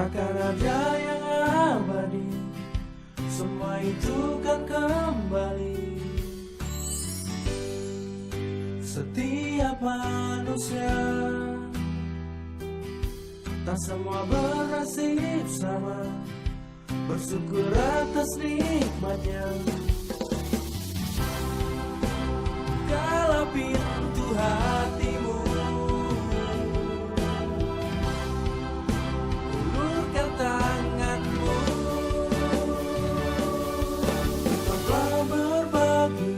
Takkan ada yang abadi, semua itu kan kembali. Setiap manusia tak semua bernasib sama, bersyukur atas nikmatnya. Bukalah pintu hatimu, ulurkan tanganmu, tetaplah berbagi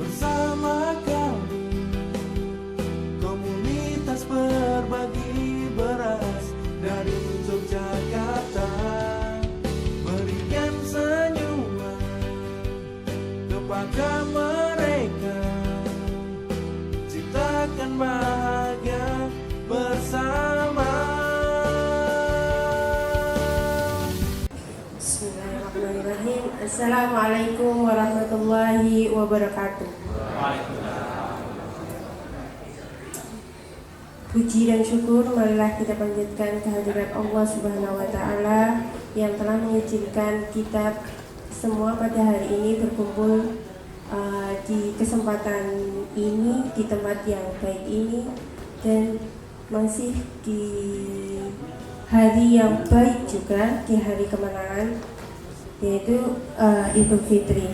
bersama kami. Komunitas berbagi beras dari Yogyakarta, berikan senyuman kepada mereka, ciptakan bahagia bersama. Bismillahirrahmanirrahim. Assalamualaikum warahmatullahi wabarakatuh. Puji dan syukur marilah kita panjatkan kehadirat Allah Subhanahu wa Ta'ala yang telah mengizinkan kita semua pada hari ini berkumpul di kesempatan ini, di tempat yang baik ini, dan masih di hari yang baik juga, di hari kemenangan, yaitu Idul Fitri.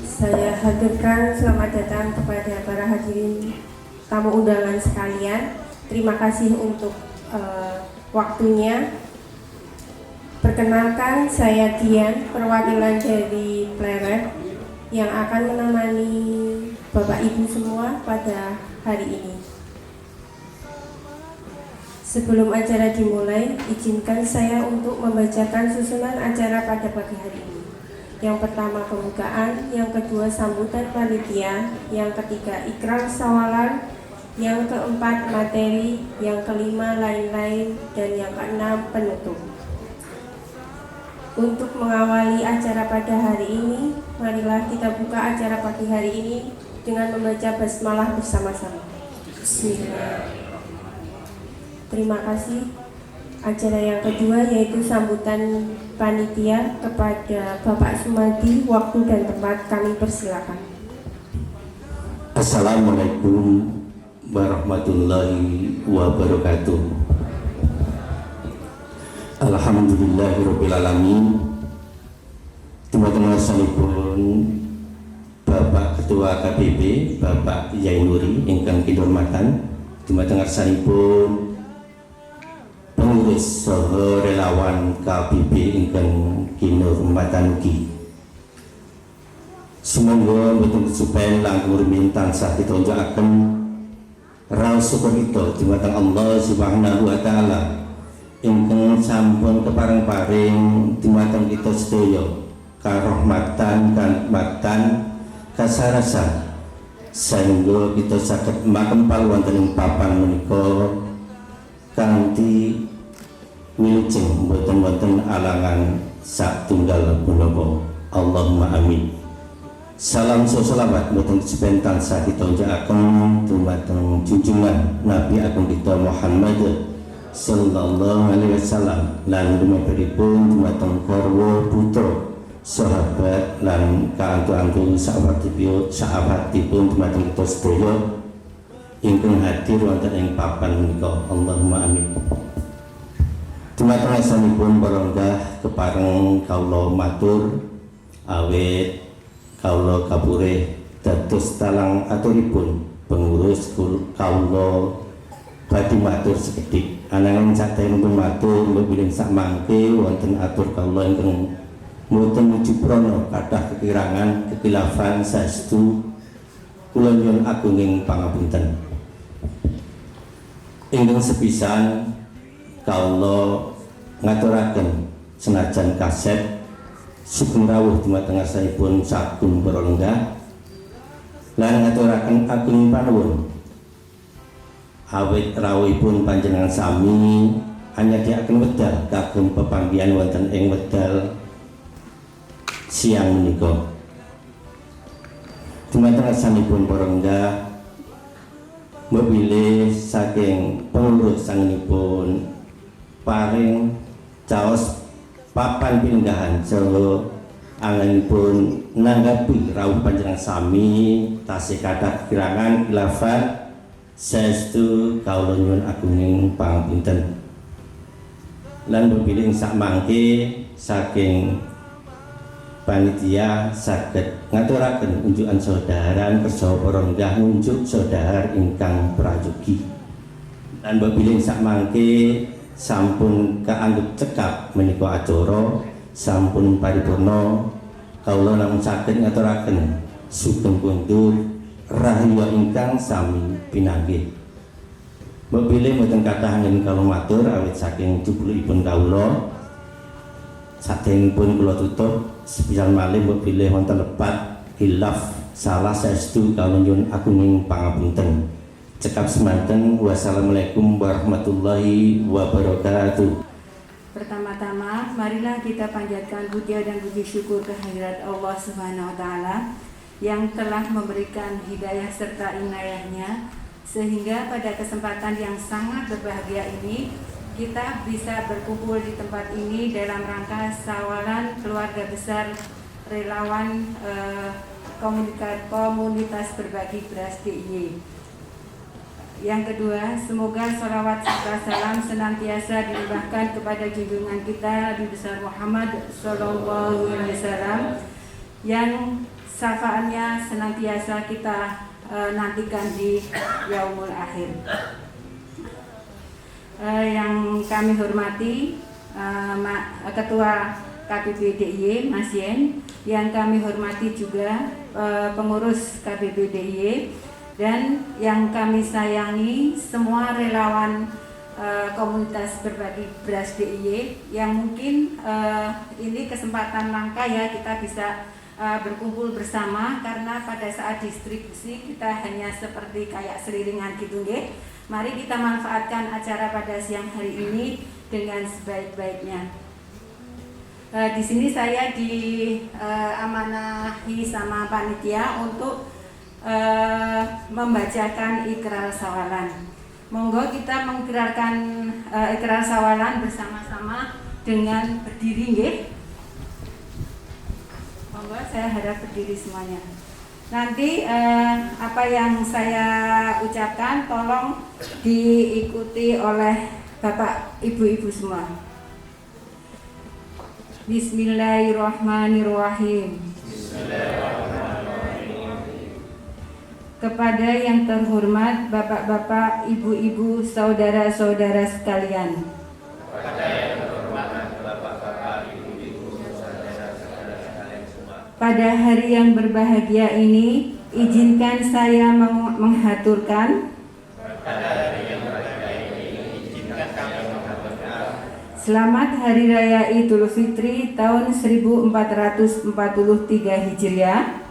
Saya haturkan selamat datang kepada para hadirin tamu undangan sekalian. Terima kasih untuk waktunya. Perkenalkan, saya Dian, perwakilan dari Pleret yang akan menemani Bapak Ibu semua pada hari ini. Sebelum acara dimulai, izinkan saya untuk membacakan susunan acara pada pagi hari ini. Yang pertama pembukaan, yang kedua sambutan panitia, yang ketiga ikrar sawalan, yang keempat materi, yang kelima lain-lain, dan yang keenam penutup. Untuk mengawali acara pada hari ini, marilah kita buka acara pagi hari ini dengan membaca basmalah bersama-sama. Bismillah. Terima kasih. Acara yang kedua yaitu sambutan panitia kepada Bapak Sumadi. Waktu dan tempat kami persilakan. Assalamualaikum warahmatullahi wabarakatuh. Alhamdulillahirrabbilalamin. Teman-teman sanipun Bapak Ketua KPB Bapak Yainuri ingkang kinurmatan, teman-teman sanipun pengurus saha relawan KPB ingkang kinurmatan ugi. Semoga boten kesupen langkung rumiyin tansah ditonjokaken raos syukur kita dumateng Allah Subhanahu wa Ta'ala ingkang sampun kepareng-paring dumateng kita sedaya karahmatan kanikmatan kasarasan sehingga kita saged makempal wonten ing papan menika kanthi wilujeng boten wonten alangan satunggal punapa. Allahumma amin. Salam sholawat boten kesupen tansah ditonjokaken dumateng junjungan Nabi Agung kita Muhammad sallallahu alaihi wasallam lan dumatengipun dumateng garwa putra sahabat lan kaantu-antu sahabatipun dumateng kita sedaya ingkang hadir wonten ing papan menika. Allahumma amin. Dumateng asalipun barangkah kepareng kawula matur awit kawula kapurih dados talang aturipun pengurus kawula badhe matur sekedhik ananging saderengipun matur mbiling sak mangke wonten atur kawula ingkang mboten mujuprana kathah kekirangan kekilafan saestu kula nyuwun agunging pangapunten. Ingkang sepisan kawula ngaturaken senajan kaset sugeng rawuh dumateng asalipun sagung para lenggah lan ngaturaken agung panuwun awit rawuhipun panjenengan sami anyadiaken wedal kagem pepanggihan wonten ing wedal siang menika. Dumateng asalipun para lenggah Mbok bilih saking pengurus sangenipun paring caos papan pinenggahan so anganipun nanggapi rawuh panjenengan sami tasih kathah kirangan khilafat saestu kawula nyuwun agunging pangapunten lan pepilih sak mangke saking panitia saged ngaturaken unjukan saudaharan kersa para enggah ngunjuk saudahar ingkang prayogi lan pepilih sak mangke sampun kaanggep cekap menika acara sampun paripurna kawula namung saged ngaturaken sugeng kundur rahayu ingkang sami pinanggih. Mepilih mboten kathah anggen kawula matur awit saking jubulipun kawula sadèrèngipun kula tutup sepisan malih mepilih wonten lepat khilaf salah saestu kawula nyuwun agunging pangapunten. Cekap semanten, wassalamualaikum warahmatullahi wabarakatuh. Pertama-tama, marilah kita panjatkan puja dan puji syukur kehadirat Allah Subhanahu wa Ta'ala yang telah memberikan hidayah serta inayahnya, sehingga pada kesempatan yang sangat berbahagia ini kita bisa berkumpul di tempat ini dalam rangka sawalan keluarga besar relawan komunitas berbagi beras DIY. Yang kedua, semoga sholawat serta salam senantiasa dilimpahkan kepada junjungan kita Nabi besar Muhammad Sallallahu Alaihi Wasallam yang syafaatnya senantiasa kita nantikan di yaumul akhir. Yang kami hormati Ketua KPB DIY Mas Yen, yang kami hormati juga pengurus KPB DIY, dan yang kami sayangi semua relawan komunitas berbagi beras DIY yang mungkin ini kesempatan langka ya kita bisa berkumpul bersama, karena pada saat distribusi kita hanya seperti kayak seliringan gitu nggih. Mari kita manfaatkan acara pada siang hari ini dengan sebaik-baiknya. Di sini saya diamanahi sama panitia untuk membacakan ikrar sawalan. Monggo kita mengikrarkan ikrar sawalan bersama-sama dengan berdiri nggih. Monggo, saya harap berdiri semuanya. Nanti apa yang saya ucapkan tolong diikuti oleh Bapak Ibu-ibu semua. Bismillahirrahmanirrahim. Kepada yang terhormat Bapak-bapak, Ibu-ibu, saudara-saudara sekalian. Pada hari yang berbahagia ini, izinkan saya menghaturkan Selamat Hari Raya Idul Fitri tahun 1443 Hijriah.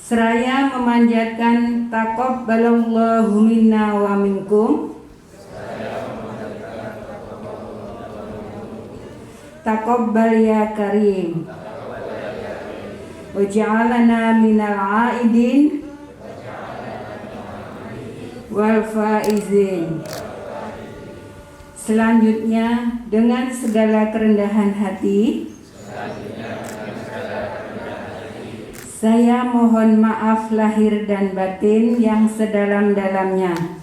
Seraya memanjatkan taqabbalallahu minna wa minkum. Taqabbal ya karim. Wa ja'alana minal aidin wal faizin. Selanjutnya, dengan segala kerendahan hati, saya mohon maaf lahir dan batin yang sedalam-dalamnya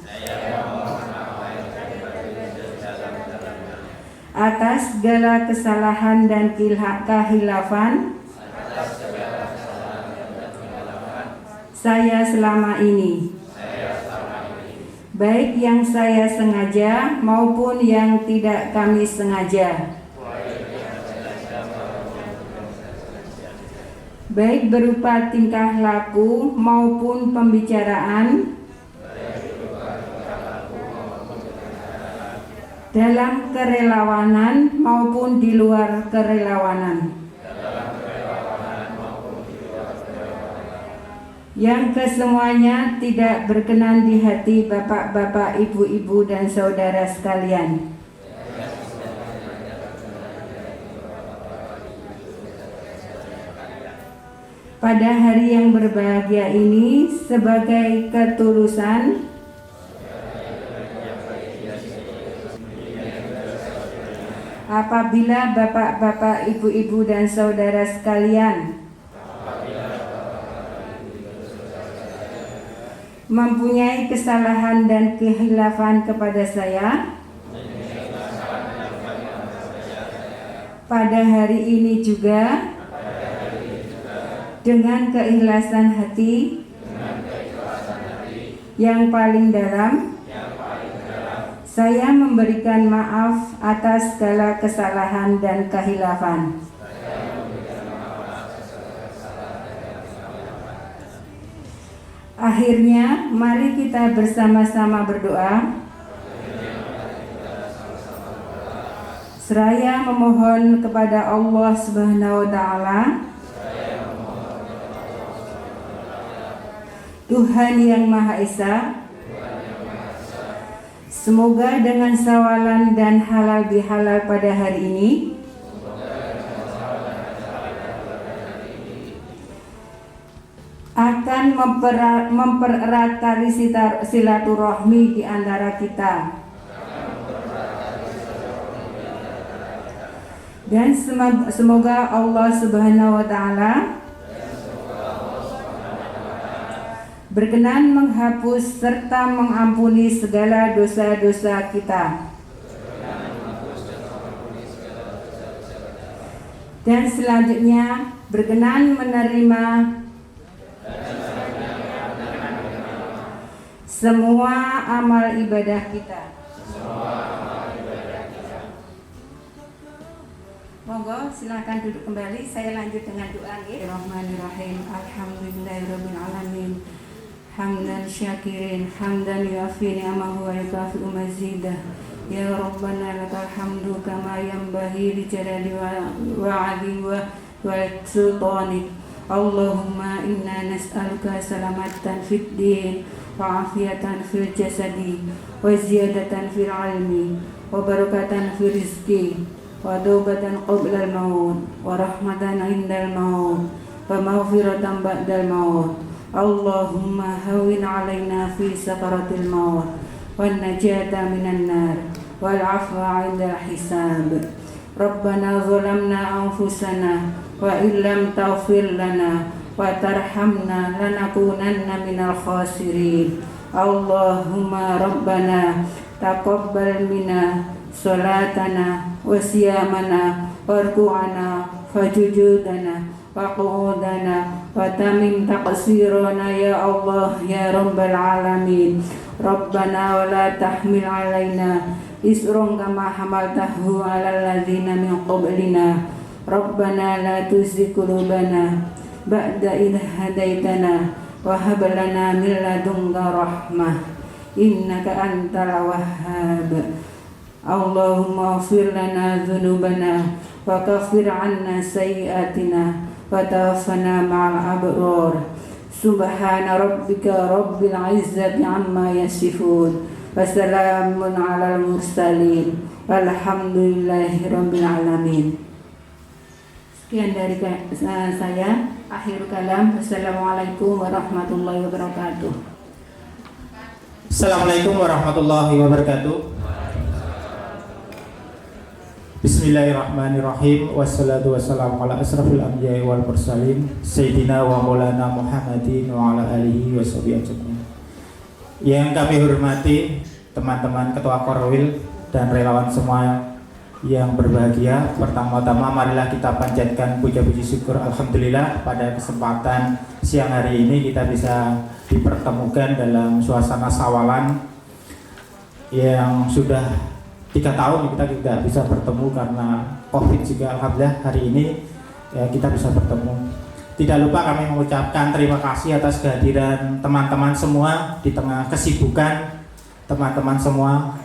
atas segala kesalahan dan kehilafan saya selama ini, baik yang saya sengaja maupun yang tidak kami sengaja, baik berupa tingkah laku maupun pembicaraan, dalam kerelawanan maupun di luar kerelawanan, yang kesemuanya tidak berkenan di hati bapak-bapak, ibu-ibu, dan saudara sekalian. pada hari yang berbahagia ini sebagai ketulusan apabila bapak-bapak, ibu-ibu dan saudara sekalian mempunyai kesalahan dan kehilafan kepada saya pada hari ini juga dengan keikhlasan hati yang paling dalam, saya memberikan maaf atas segala kesalahan dan kehilafan. Akhirnya, mari kita bersama-sama berdoa. Seraya memohon kepada Allah Subhanahu wa Ta'ala, Tuhan yang Maha Esa, semoga dengan sawalan dan halal bihalal pada hari ini akan mempererat tali silaturahmi di antara kita, dan semoga Allah Subhanahu wa Ta'ala berkenan menghapus serta mengampuni segala dosa-dosa kita. Dan selanjutnya berkenan menerima semua amal ibadah kita. Monggo silakan duduk kembali. Saya lanjut dengan doa. Bismillahirrahmanirrahim. Alhamdulillahirabbil alamin. Hamdan syakirin, hamdan yuafi ni'amahu wa yukafi'u mazidah. Ya Rabbana lakal hamdu kama yanbaghi li jalali wa'ali wa sultanik. Allahumma inna nas'aluka salamatan fid din wa afiyatan fil jasadi wa ziyadatan fil ilmi wa barakatan fil rizqi wa taubatan qabla al-maut wa rahmatan indal maut wa maghfiratan ba'dal maut. Allahumma hawin alaina fi sakaratil maut wan najata minan nar wal afwa 'indal hisab. Rabbana zalamna anfusana wa illam taghfir lana wa tarhamna lanakunanna minal khasirin. Allahumma rabbana taqabbal minna salatana wa siyamana wa ruku'ana fajujudana wa qu'udana wa tamim taqsirana ya Allah ya Rabbal alamin. Rabbana wa la tahmil alaina isrun kama hamaltahu ala alladzina min qablina. Rabbana la tuzigh qulubana ba'da idh hadaitana wa hab lana min ladunka rahmah innaka antal wahhab. Allahumma ighfir lana dhunubana wa kaffir 'anna sayyi'atina wa tawaffana ma'al abrar. Subhana rabbika rabbil izzati amma yasifun wa salamun 'alal mursalin walhamdulillahi rabbil alamin. Sekian dari saya. Akhir kalam. Wassalamualaikum warahmatullahi wabarakatuh. Assalamualaikum warahmatullahi wabarakatuh. Bismillahirrahmanirrahim. Wassalatu wassalamu ala asrafil anbiya'i wal mursalin Sayyidina wa maulana Muhammadin wa ala alihi wa sahbihi ajma'in. Yang kami hormati teman-teman ketua Korwil dan relawan semua yang berbahagia, pertama-tama marilah kita panjatkan puja-puji syukur alhamdulillah pada kesempatan siang hari ini kita bisa dipertemukan dalam suasana sawalan yang sudah 3 tahun kita tidak bisa bertemu karena COVID juga. Alhamdulillah hari ini ya, kita bisa bertemu. Tidak lupa kami mengucapkan terima kasih atas kehadiran teman-teman semua di tengah kesibukan teman-teman semua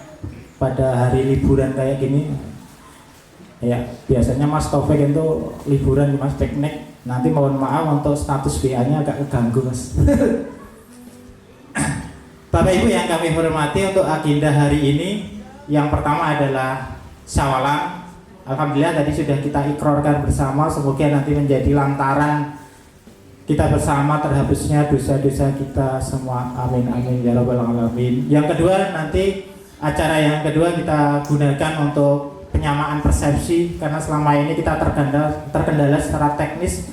pada hari liburan kayak gini. Ya, biasanya Mas Taufik itu liburan, Mas piknik. Nanti mohon maaf untuk status WA-nya agak keganggu, Mas. Bapak Ibu yang kami hormati, untuk agenda hari ini yang pertama adalah syawalan. Alhamdulillah tadi sudah kita ikrarkan bersama, semoga nanti menjadi lantaran kita bersama terhapusnya dosa-dosa kita semua. Amin amin ya rabbal alamin. Yang kedua, nanti acara yang kedua kita gunakan untuk penyamaan persepsi, karena selama ini kita terkendala secara teknis.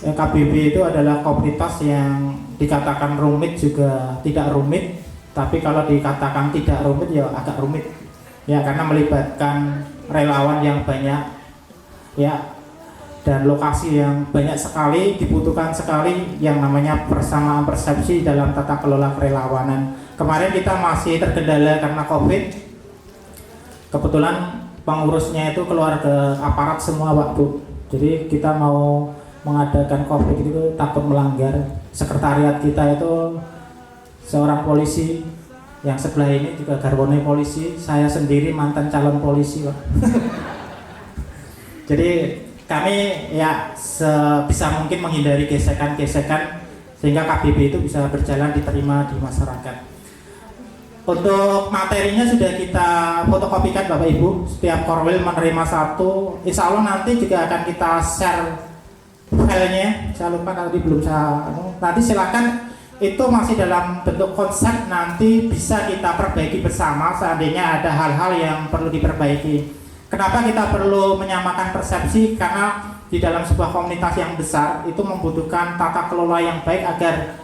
KBB itu adalah komunitas yang dikatakan rumit juga tidak rumit, tapi kalau dikatakan tidak rumit ya agak rumit ya, karena melibatkan relawan yang banyak ya, dan lokasi yang banyak sekali, dibutuhkan sekali yang namanya persamaan persepsi dalam tata kelola kerelawanan. Kemarin kita masih terkendala karena COVID, kebetulan pengurusnya itu keluar ke aparat semua Pak Bu, jadi kita mau mengadakan COVID itu takut melanggar. Sekretariat kita itu seorang polisi, yang sebelah ini juga garwane polisi, saya sendiri mantan calon polisi Pak. Jadi kami ya sebisa mungkin menghindari gesekan-gesekan sehingga KBB itu bisa berjalan diterima di masyarakat. Untuk materinya sudah kita fotokopikan Bapak Ibu, setiap korwil menerima satu, insya Allah nanti juga akan kita share filenya. Saya lupa tadi belum saya nanti silakan, itu masih dalam bentuk konsep, nanti bisa kita perbaiki bersama seandainya ada hal-hal yang perlu diperbaiki. Kenapa kita perlu menyamakan persepsi? Karena di dalam sebuah komunitas yang besar itu membutuhkan tata kelola yang baik agar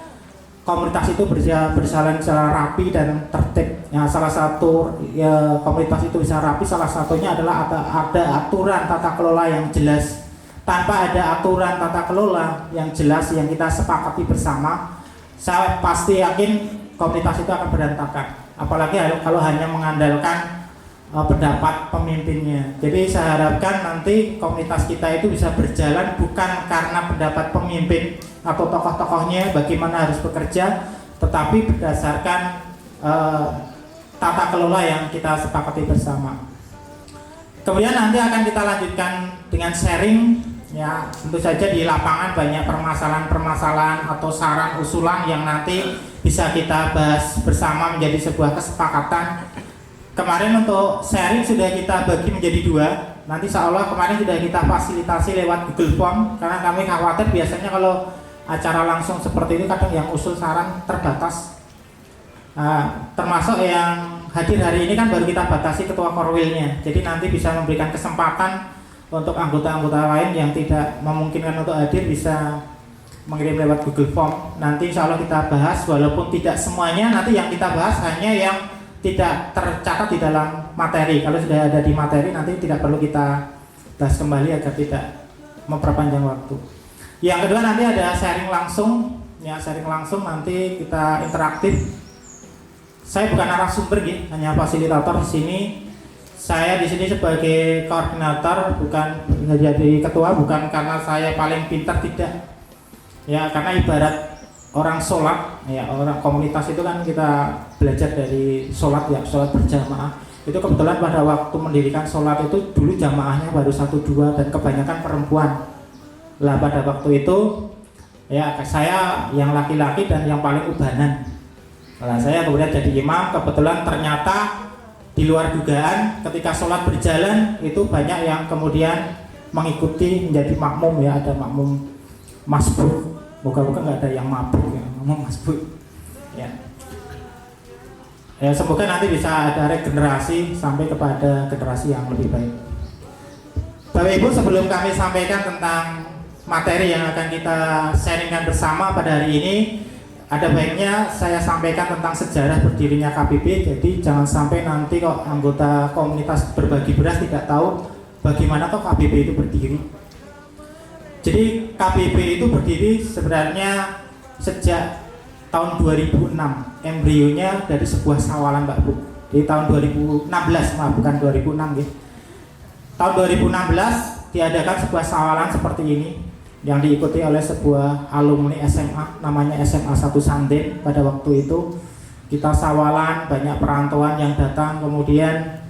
komunitas itu berjalan secara rapi dan tertib. Ya, salah satu ya, komunitas itu bisa rapi, salah satunya adalah ada aturan tata kelola yang jelas. Tanpa ada aturan tata kelola yang jelas yang kita sepakati bersama, saya pasti yakin komunitas itu akan berantakan. Apalagi kalau hanya mengandalkan pendapat pemimpinnya. Jadi saya harapkan nanti komunitas kita itu bisa berjalan bukan karena pendapat pemimpin atau tokoh-tokohnya bagaimana harus bekerja, tetapi berdasarkan tata kelola yang kita sepakati bersama. Kemudian nanti akan kita lanjutkan dengan sharing. Ya, tentu saja di lapangan banyak permasalahan-permasalahan atau saran usulan yang nanti bisa kita bahas bersama menjadi sebuah kesepakatan. Kemarin untuk sharing sudah kita bagi menjadi dua. Nanti insya Allah kemarin sudah kita fasilitasi lewat Google Form, karena kami khawatir biasanya kalau acara langsung seperti ini kadang yang usul saran terbatas. Termasuk yang hadir hari ini kan baru kita batasi ketua korwilnya. Jadi nanti bisa memberikan kesempatan untuk anggota-anggota lain yang tidak memungkinkan untuk hadir bisa mengirim lewat Google Form. Nanti insya Allah kita bahas, walaupun tidak semuanya, nanti yang kita bahas hanya yang tidak tercatat di dalam materi. Kalau sudah ada di materi nanti tidak perlu kita bahas kembali agar tidak memperpanjang waktu. Yang kedua nanti ada sharing langsung. Ya, sharing langsung nanti kita interaktif. Saya bukan narasumber gitu, hanya fasilitator di sini. Saya di sini sebagai koordinator, bukan jadi ketua, bukan karena saya paling pintar, tidak. Ya, karena ibarat orang sholat, ya orang komunitas itu kan kita belajar dari sholat ya, sholat berjamaah. Itu kebetulan pada waktu mendirikan sholat itu dulu jamaahnya baru 1-2 dan kebanyakan perempuan. Lah pada waktu itu ya saya yang laki-laki dan yang paling ubanan. Nah, saya kemudian jadi imam, kebetulan ternyata di luar dugaan ketika sholat berjalan itu banyak yang kemudian mengikuti menjadi makmum ya, ada makmum masbuk, moga-moga nggak ada yang mabuk ya, makmum masbuk ya. Ya semoga nanti bisa ada regenerasi sampai kepada generasi yang lebih baik. Bapak Ibu, sebelum kami sampaikan tentang materi yang akan kita sharingkan bersama pada hari ini, ada baiknya saya sampaikan tentang sejarah berdirinya KBB. Jadi jangan sampai nanti kok anggota komunitas berbagi beras tidak tahu bagaimana kok KBB itu berdiri. Jadi KBB itu berdiri sebenarnya sejak tahun 2006. Embrionya dari sebuah sawalan Mbak Bu. Di tahun 2016, bukan 2006 ya. Tahun 2016 diadakan sebuah sawalan seperti ini, yang diikuti oleh sebuah alumni SMA namanya SMA 1 Sanden. Pada waktu itu kita sawalan, banyak perantauan yang datang, kemudian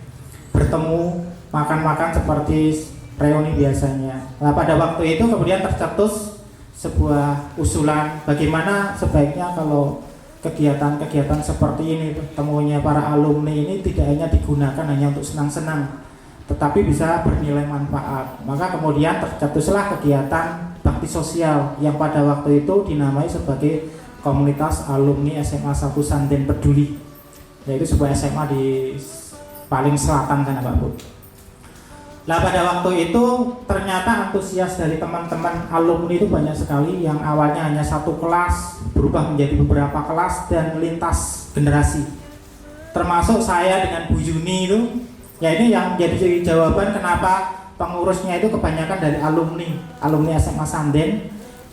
bertemu, makan-makan seperti reuni biasanya. Nah pada waktu itu kemudian tercetus sebuah usulan bagaimana sebaiknya kalau kegiatan-kegiatan seperti ini, temunya para alumni ini tidak hanya digunakan hanya untuk senang-senang, tetapi bisa bernilai manfaat. Maka kemudian tercetuslah kegiatan bakti sosial yang pada waktu itu dinamai sebagai komunitas alumni SMA 1 Sanden Peduli, yaitu sebuah SMA di paling selatan sana Pak Bu. Nah pada waktu itu ternyata antusias dari teman-teman alumni itu banyak sekali, yang awalnya hanya satu kelas berubah menjadi beberapa kelas dan lintas generasi. Termasuk saya dengan Bu Yuni itu, ya ini yang jadi jawaban kenapa pengurusnya itu kebanyakan dari alumni SMA Sanden.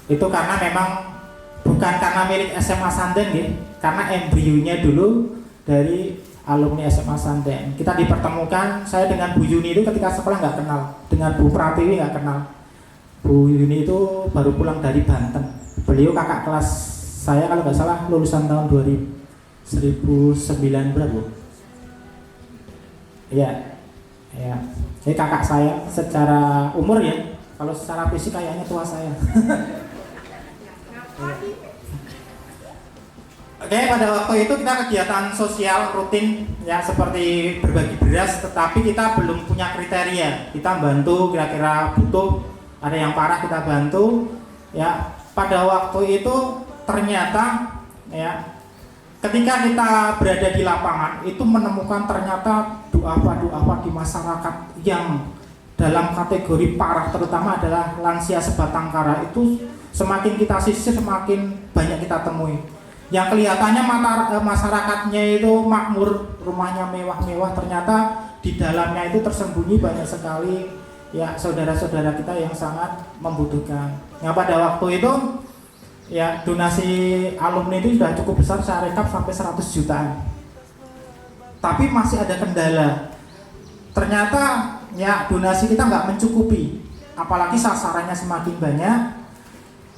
Itu karena memang bukan karena milik SMA Sanden ya, karena embrionya dulu dari alumni SMA Sanden. Kita dipertemukan, saya dengan Bu Yuni itu ketika sekolah nggak kenal, dengan Bu Pratiwi nggak kenal. Bu Yuni itu baru pulang dari Banten. Beliau kakak kelas saya kalau nggak salah, lulusan tahun 2009 berapa Bu? Iya, ya. Jadi kakak saya secara umur ya, kalau secara fisik kayaknya tua saya. Oke, pada waktu itu kita kegiatan sosial rutin ya seperti berbagi beras, tetapi kita belum punya kriteria. Kita bantu kira-kira butuh, ada yang parah kita bantu. Ya, pada waktu itu ternyata ya ketika kita berada di lapangan itu menemukan ternyata doa-doa di masyarakat yang dalam kategori parah, terutama adalah lansia sebatang kara. Itu semakin kita sisir semakin banyak kita temui. Yang kelihatannya masyarakatnya itu makmur, rumahnya mewah-mewah, ternyata di dalamnya itu tersembunyi banyak sekali ya saudara-saudara kita yang sangat membutuhkan. Yang pada waktu itu ya donasi alumni itu sudah cukup besar, saya rekap sampai 100 jutaan. Tapi masih ada kendala. Ternyata ya donasi kita nggak mencukupi, apalagi sasarannya semakin banyak.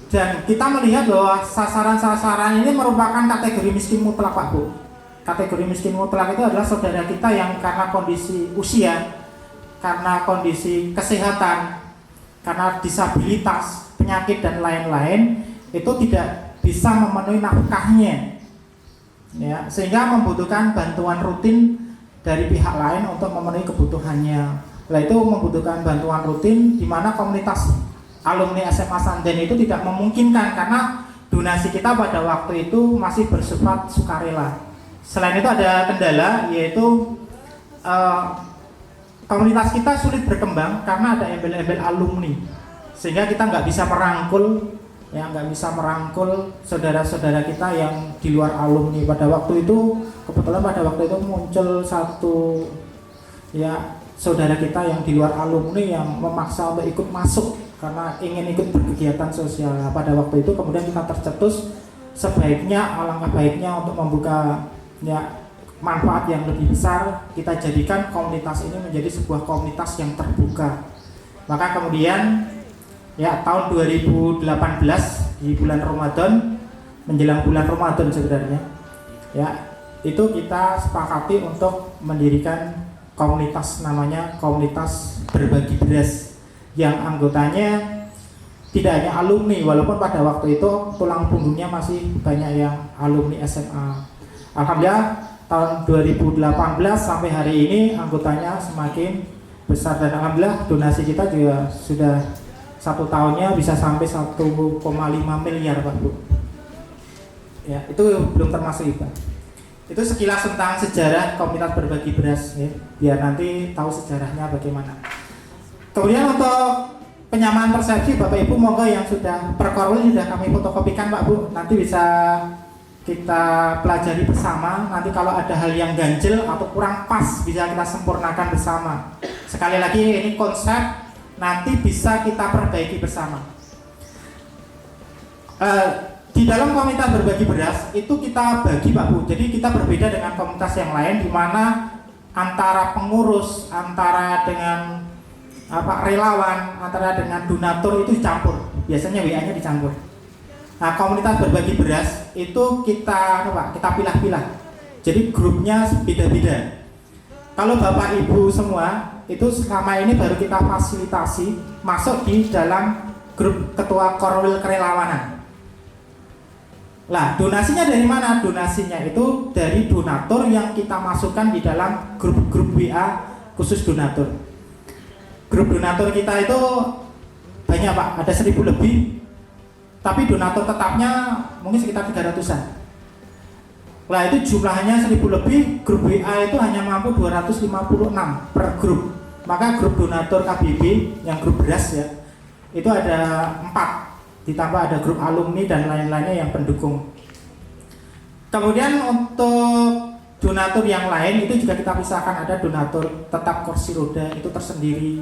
Dan kita melihat bahwa sasaran-sasaran ini merupakan kategori miskin mutlak Pak Bu. Kategori miskin mutlak itu adalah saudara kita yang karena kondisi usia, karena kondisi kesehatan, karena disabilitas, penyakit dan lain-lain, itu tidak bisa memenuhi nafkahnya ya, sehingga membutuhkan bantuan rutin dari pihak lain untuk memenuhi kebutuhannya. Nah itu membutuhkan bantuan rutin di mana komunitas alumni SMA Sanden itu tidak memungkinkan karena donasi kita pada waktu itu masih bersifat sukarela. Selain itu ada kendala, yaitu komunitas kita sulit berkembang karena ada embel-embel alumni, sehingga kita nggak bisa merangkul saudara-saudara kita yang di luar alumni. Pada waktu itu kebetulan pada waktu itu muncul satu ya saudara kita yang di luar alumni yang memaksa untuk ikut masuk karena ingin ikut berkegiatan sosial. Nah, pada waktu itu kemudian kita tercetus, sebaiknya alangkah baiknya untuk membuka ya manfaat yang lebih besar, kita jadikan komunitas ini menjadi sebuah komunitas yang terbuka. Maka kemudian ya tahun 2018 di bulan Ramadan, menjelang bulan Ramadan sebenarnya ya, itu kita sepakati untuk mendirikan komunitas, namanya komunitas berbagi beras, yang anggotanya tidak hanya alumni, walaupun pada waktu itu tulang punggungnya masih banyak yang alumni SMA. Alhamdulillah tahun 2018 sampai hari ini anggotanya semakin besar, dan alhamdulillah donasi kita juga sudah satu tahunnya bisa sampai 1,5 miliar Pak Bu. Ya, itu belum termasuk IPA. Itu sekilas tentang sejarah komunitas berbagi beras ya, biar nanti tahu sejarahnya bagaimana. Kemudian untuk penyamaan persepsi Bapak Ibu, monggo yang sudah perkorul sudah kami fotokopikan Pak Bu, nanti bisa kita pelajari bersama. Nanti kalau ada hal yang ganjil atau kurang pas bisa kita sempurnakan bersama. Sekali lagi ini konsep, nanti bisa kita perbaiki bersama. Di dalam komunitas berbagi beras itu kita bagi Pak Bu, jadi kita berbeda dengan komunitas yang lain di mana antara pengurus, antara dengan relawan, antara dengan donatur itu dicampur. Biasanya WA-nya dicampur. Nah, komunitas berbagi beras itu kita pilah-pilah. Jadi grupnya beda-beda. Kalau Bapak Ibu semua itu selama ini baru kita fasilitasi masuk di dalam grup ketua korwil kerelawanan. Lah, donasinya dari mana? Donasinya itu dari donatur yang kita masukkan di dalam grup-grup WA khusus donatur. Grup donatur kita itu banyak Pak, ada 1000 lebih, tapi donatur tetapnya mungkin sekitar 300-an. Nah itu jumlahnya 1000 lebih, grup WA itu hanya mampu 256 per grup. Maka grup donatur KBB yang grup beras ya, itu ada 4, ditambah ada grup alumni dan lain-lainnya yang pendukung. Kemudian untuk donatur yang lain itu juga kita pisahkan, ada donatur tetap kursi roda itu tersendiri.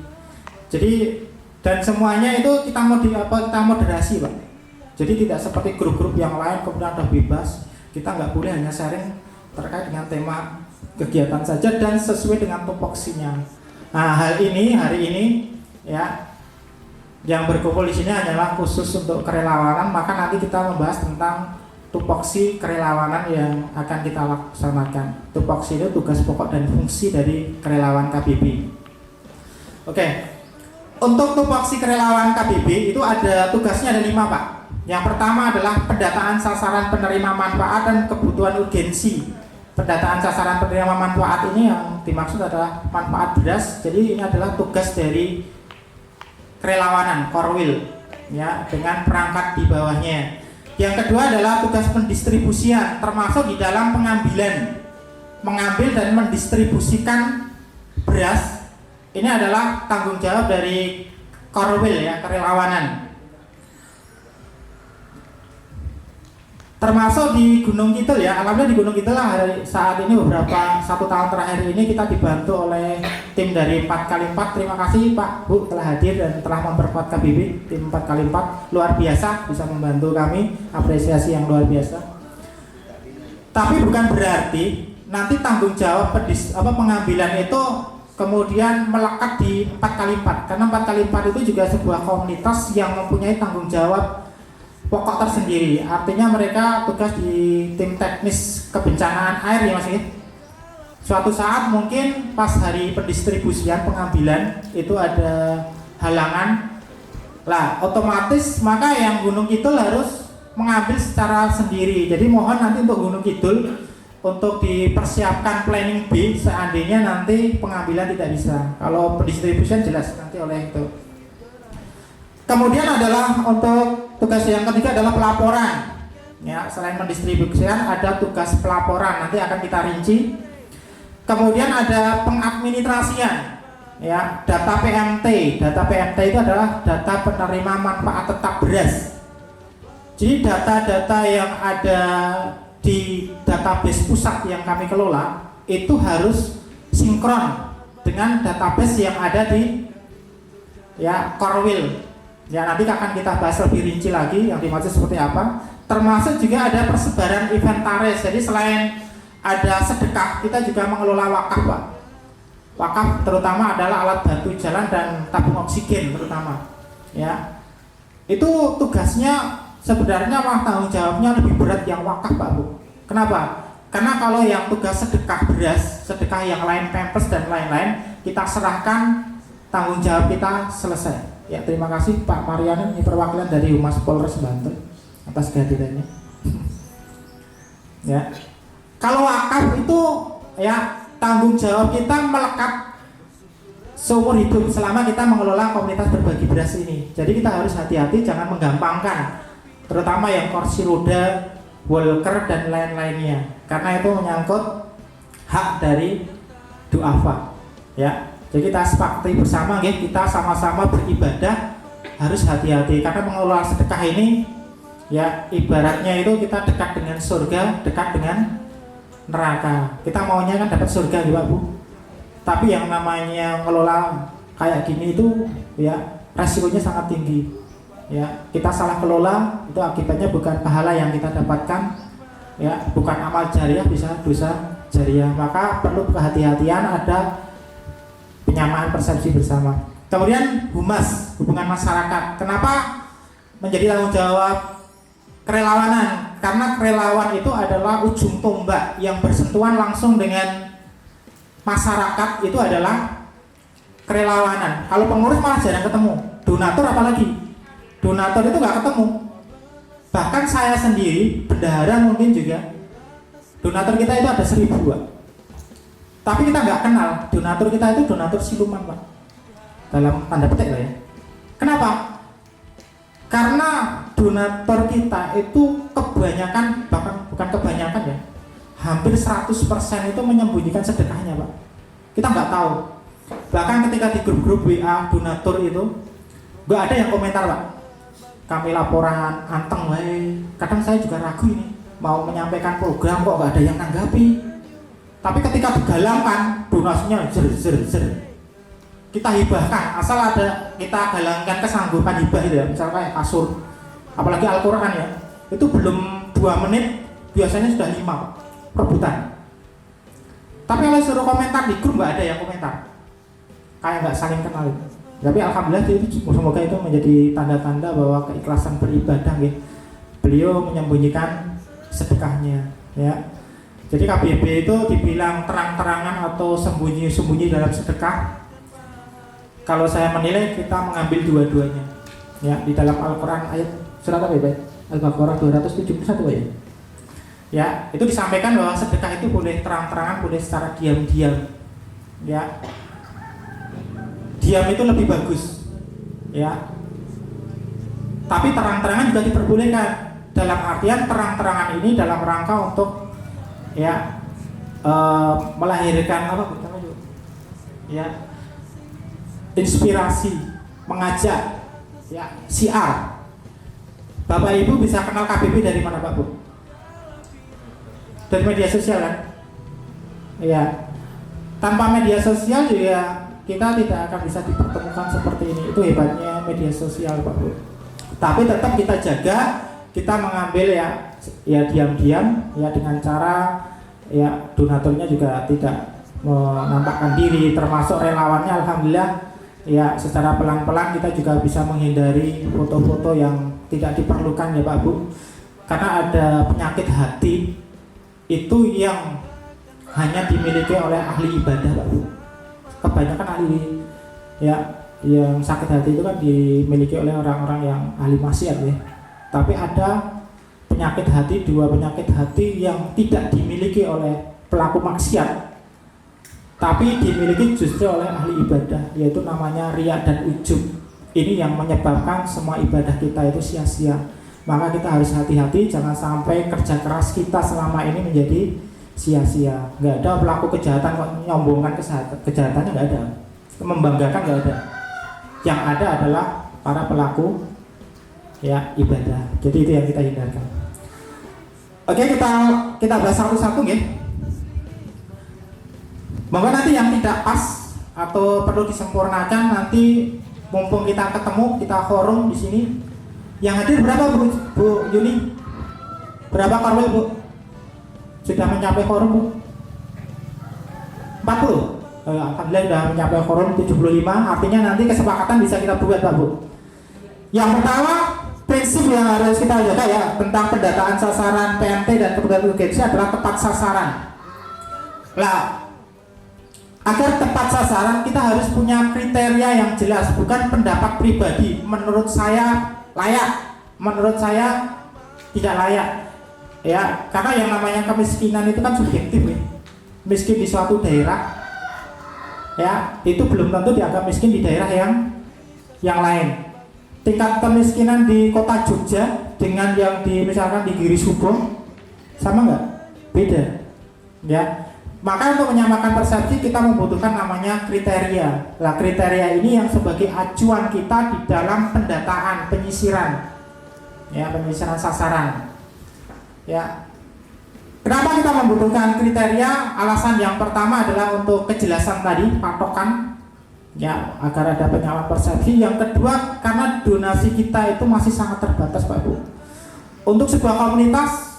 Jadi dan semuanya itu kita moderasi Pak. Jadi tidak seperti grup-grup yang lain kemudian udah bebas. Kita nggak boleh hanya sharing terkait dengan tema kegiatan saja dan sesuai dengan tupoksinya. Nah hari ini ya yang berkumpul di sini hanyalah khusus untuk kerelawanan, maka nanti kita membahas tentang tupoksi kerelawanan yang akan kita laksanakan. Tupoksi itu tugas pokok dan fungsi dari kerelawan KBB. Oke, untuk tupoksi kerelawan KBB itu ada tugasnya, ada 5 Pak. Yang pertama adalah pendataan sasaran penerima manfaat dan kebutuhan urgensi. Pendataan sasaran penerima manfaat ini yang dimaksud adalah manfaat beras. Jadi ini adalah tugas dari kerelawanan Korwil ya, dengan perangkat di bawahnya. Yang kedua adalah tugas pendistribusian, termasuk di dalam mengambil dan mendistribusikan beras. Ini adalah tanggung jawab dari Korwil ya, kerelawanan. Termasuk di Gunung Kidul ya, alhamdulillah di Gunung Kidul lah saat ini beberapa 1 tahun terakhir ini kita dibantu oleh tim dari 4x4. Terima kasih Pak Bu telah hadir dan telah memperkuat KBB. Tim 4x4 luar biasa, bisa membantu kami, apresiasi yang luar biasa. Tapi bukan berarti nanti tanggung jawab pengambilan itu kemudian melekat di 4x4, karena 4x4 itu juga sebuah komunitas yang mempunyai tanggung jawab pokok tersendiri. Artinya mereka tugas di tim teknis kebencanaan air ya Mas. Suatu saat mungkin pas hari pendistribusian pengambilan itu ada halangan lah, otomatis maka yang Gunung Kidul harus mengambil secara sendiri. Jadi mohon nanti untuk Gunung Kidul untuk dipersiapkan planning B seandainya nanti pengambilan tidak bisa. Kalau pendistribusian jelas nanti oleh itu. Kemudian adalah untuk tugas yang ketiga adalah pelaporan. Ya, selain mendistribusikan ada tugas pelaporan, nanti akan kita rinci. Kemudian ada pengadministrasian. Ya, data PMT. Data PMT itu adalah data penerima manfaat tetap beras. Jadi data-data yang ada di database pusat yang kami kelola itu harus sinkron dengan database yang ada di ya Korwil. Ya nanti akan kita bahas lebih rinci lagi yang dimaksud seperti apa. Termasuk juga ada persebaran inventaris. Jadi selain ada sedekah, kita juga mengelola wakaf Pak. Wakaf terutama adalah alat bantu jalan dan tabung oksigen terutama. Ya itu tugasnya sebenarnya tanggung jawabnya lebih berat yang wakaf Pak Bu. Kenapa? Karena kalau yang tugas sedekah beras, sedekah yang lain pampers dan lain-lain, kita serahkan tanggung jawab kita selesai. Ya terima kasih Pak Mariana, ini perwakilan dari Humas Polres Banten atas kehadirannya. Ya, kalau wakaf itu ya tanggung jawab kita melekat seumur hidup selama kita mengelola komunitas berbagi beras ini. Jadi kita harus hati-hati, jangan menggampangkan, terutama yang kursi roda, walker dan lain-lainnya, karena itu menyangkut hak dari duafa. Ya. Jadi kita sepakati bersama, kita sama-sama beribadah harus hati-hati karena mengelola sedekah ini ya ibaratnya itu kita dekat dengan surga, dekat dengan neraka. Kita maunya kan dapat surga ya Pak Bu. Tapi yang namanya mengelola kayak gini itu ya resikonya sangat tinggi. Ya kita salah kelola itu akibatnya bukan pahala yang kita dapatkan, ya bukan amal jariah, bisa dosa jariah. Maka perlu kehati-hatian, ada penyamaan persepsi bersama. Kemudian humas, hubungan masyarakat. Kenapa menjadi tanggung jawab kerelawanan? Karena kerelawan itu adalah ujung tombak yang bersentuhan langsung dengan masyarakat, itu adalah kerelawanan. Kalau pengurus malah jarang ketemu, donatur apalagi. Donatur itu nggak ketemu. Bahkan saya sendiri, bendahara mungkin juga, donatur kita itu ada 1000 Pak. Tapi kita nggak kenal, donatur kita itu donatur siluman Pak, dalam tanda petik lah ya. Kenapa? Karena donatur kita itu kebanyakan, bahkan bukan kebanyakan ya, hampir 100% itu menyembunyikan sedekahnya Pak. Kita nggak tahu. Bahkan ketika di grup-grup WA donatur itu nggak ada yang komentar Pak. Kami laporan anteng wae. Kadang saya juga ragu ini mau menyampaikan program kok nggak ada yang nanggapi. Tapi ketika digalangkan donasinya zer. Kita hibahkan, asal ada kita galangkan kesanggupan hibah itu ya, misalnya kayak kasur, apalagi Al-Quran ya, itu belum 2 menit biasanya sudah 5 perebutan. Tapi kalau suruh komentar di grup nggak ada yang komentar, kayak nggak saling kenal. Tapi alhamdulillah itu semoga itu menjadi tanda-tanda bahwa keikhlasan beribadah ya. Beliau menyembunyikan sedekahnya ya. Jadi KBB itu dibilang terang-terangan atau sembunyi-sembunyi dalam sedekah. Kalau saya menilai kita mengambil dua-duanya ya, di dalam Al-Quran ayat surat apa ya? Al-Baqarah 271 ya. Ya, itu disampaikan bahwa sedekah itu boleh terang-terangan, boleh secara diam-diam. Ya. Diam itu lebih bagus. Ya. Tapi terang-terangan juga diperbolehkan. Dalam artian terang-terangan ini dalam rangka untuk ya melahirkan apa namanya? Ya. Inspirasi, mengajak, ya, syiar. Bapak Ibu bisa kenal KBB dari mana Pak Bu? Dari media sosial kan? Iya. Tanpa media sosial juga kita tidak akan bisa dipertemukan seperti ini. Itu hebatnya media sosial Pak Bu. Tapi tetap kita jaga, kita mengambil ya diam-diam ya dengan cara ya donaturnya juga tidak menampakkan diri, termasuk relawannya alhamdulillah. Ya, secara pelan-pelan kita juga bisa menghindari foto-foto yang tidak diperlukan ya Pak Bu. Karena ada penyakit hati itu yang hanya dimiliki oleh ahli ibadah Pak Bu. Kebanyakan ahli ya yang sakit hati itu kan dimiliki oleh orang-orang yang ahli maksiat ya. Tapi ada penyakit hati, 2 penyakit hati yang tidak dimiliki oleh pelaku maksiat, tapi dimiliki justru oleh ahli ibadah, yaitu namanya riya dan ujub. Ini yang menyebabkan semua ibadah kita itu sia-sia. Maka kita harus hati-hati, jangan sampai kerja keras kita selama ini menjadi sia-sia. Nggak ada pelaku kejahatan kok nyombongkan kejahatannya, nggak ada. Membanggakan nggak ada. Yang ada adalah para pelaku ya ibadah. Jadi itu yang kita hindarkan. Oke, kita bahas satu-satu ya. Maka nanti yang tidak pas atau perlu disempurnakan nanti mumpung kita ketemu, kita forum di sini. Yang hadir berapa Bu Yuni? Berapa korwil Bu? Sudah mencapai forum Bu? 40? Alhamdulillah sudah mencapai forum 75. Artinya nanti kesepakatan bisa kita buat Pak Bu. Yang pertama, prinsip yang harus kita jaga ya tentang pendataan sasaran PMT dan kebutuhan urgensi adalah tepat sasaran. Lah, agar tepat sasaran kita harus punya kriteria yang jelas, bukan pendapat pribadi. Menurut saya layak, menurut saya tidak layak. Ya, karena yang namanya kemiskinan itu kan subjektif ya. Miskin di suatu daerah, ya itu belum tentu dianggap miskin di daerah yang lain. Tingkat kemiskinan di kota Jogja dengan yang di misalkan di Giri Subong sama nggak? Beda. Ya. Maka untuk menyamakan persepsi kita membutuhkan namanya kriteria. Nah, kriteria ini yang sebagai acuan kita di dalam pendataan, penyisiran. Ya, penyisiran sasaran. Ya. Kenapa kita membutuhkan kriteria? Alasan yang pertama adalah untuk kejelasan tadi, patokan ya, agar ada penyamaan persepsi. Yang kedua, karena donasi kita itu masih sangat terbatas Pak Bu. Untuk sebuah komunitas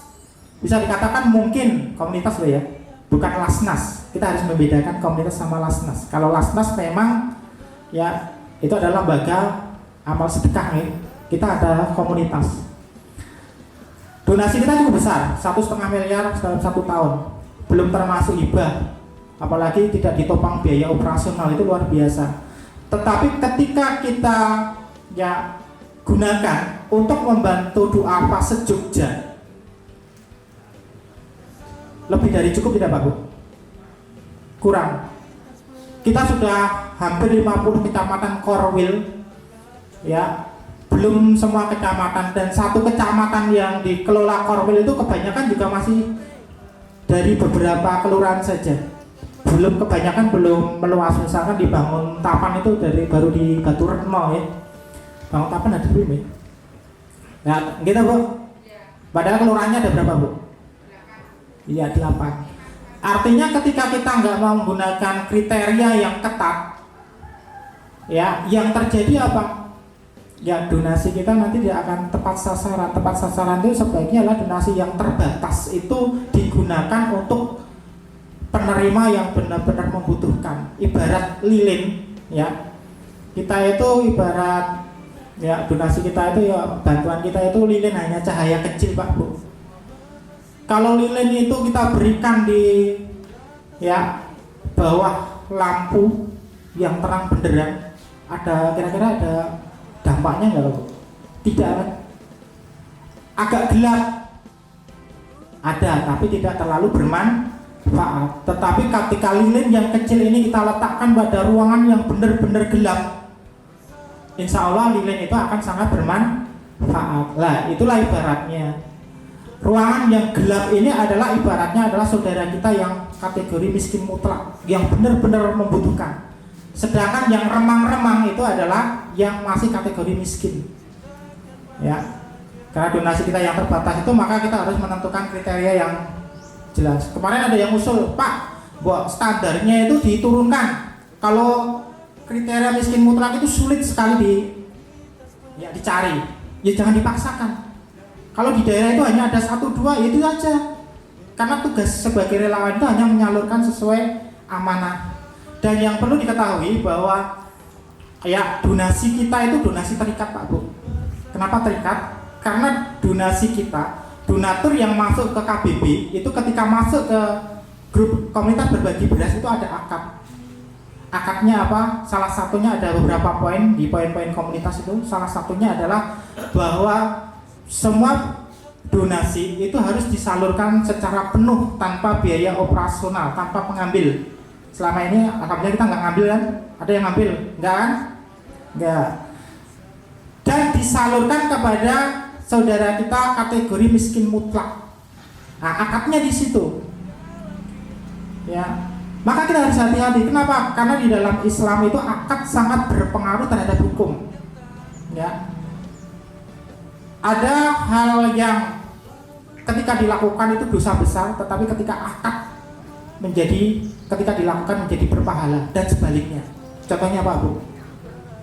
bisa dikatakan mungkin komunitas loh ya, bukan Lasnas. Kita harus membedakan komunitas sama Lasnas. Kalau Lasnas memang ya itu adalah lembaga amal sedekah ya. Kita ada komunitas. Donasi kita cukup besar, 1,5 miliar dalam 1 tahun. Belum termasuk hibah. Apalagi tidak ditopang biaya operasional, itu luar biasa. Tetapi ketika kita ya gunakan untuk membantu doa fase Jogja, lebih dari cukup tidak Pak Bu? Kurang. Kita sudah hampir 50 kecamatan korwil ya belum semua kecamatan, dan satu kecamatan yang dikelola Korwil itu kebanyakan juga masih dari beberapa kelurahan saja. Kebanyakan belum meluas. Misalkan dibangun Tapan itu baru di Batu Retno ya. Bangun Tapan ada belum ya? Ya, gitu Bu. Padahal kelurahannya ada berapa Bu? Iya 8. Artinya ketika kita nggak menggunakan kriteria yang ketat, ya, yang terjadi apa? Ya, donasi kita nanti tidak akan tepat sasaran. Tepat sasaran itu sebaiknya adalah donasi yang terbatas itu digunakan untuk penerima yang benar-benar membutuhkan. Ibarat lilin, ya. Kita itu ibarat, ya, donasi kita itu, ya, bantuan kita itu lilin hanya cahaya kecil Pak Bu. Kalau lilin itu kita berikan di, ya, bawah lampu yang terang benderang, kira-kira ada dampaknya nggak Bu? Tidak kan? Agak gelap ada, tapi tidak terlalu bermanfaat. Tetapi ketika lilin yang kecil ini kita letakkan pada ruangan yang benar-benar gelap, insya Allah lilin itu akan sangat bermanfaat. Lah, itulah ibaratnya. Ruangan yang gelap ini adalah ibaratnya adalah saudara kita yang kategori miskin mutlak, yang benar-benar membutuhkan. Sedangkan yang remang-remang itu adalah yang masih kategori miskin. Ya. Karena donasi kita yang terbatas itu, maka kita harus menentukan kriteria yang jelas. Kemarin ada yang usul, Pak, buat standarnya itu diturunkan. Kalau kriteria miskin mutlak itu sulit sekali dicari. Ya jangan dipaksakan. Kalau di daerah itu hanya ada 1-2, ya itu aja. Karena tugas sebagai relawan itu hanya menyalurkan sesuai amanah. Dan yang perlu diketahui bahwa, ya, donasi kita itu donasi terikat Pak Bu. Kenapa terikat? Karena donasi kita, donatur yang masuk ke KBB itu ketika masuk ke grup komunitas berbagi beras itu ada akad. Akadnya apa? Salah satunya ada beberapa poin di poin-poin komunitas itu. Salah satunya adalah bahwa semua donasi itu harus disalurkan secara penuh tanpa biaya operasional, tanpa pengambil. Selama ini alhamdulillah kita nggak ngambil kan? Ada yang ngambil? Enggak kan? Enggak. Dan disalurkan kepada saudara kita kategori miskin mutlak. Nah, akadnya di situ. Ya. Maka kita harus hati-hati. Kenapa? Karena di dalam Islam itu akad sangat berpengaruh terhadap hukum. Ya. Ada hal yang ketika dilakukan itu dosa besar, tetapi ketika akad ketika dilakukan menjadi berpahala, dan sebaliknya. Contohnya Pak Bu,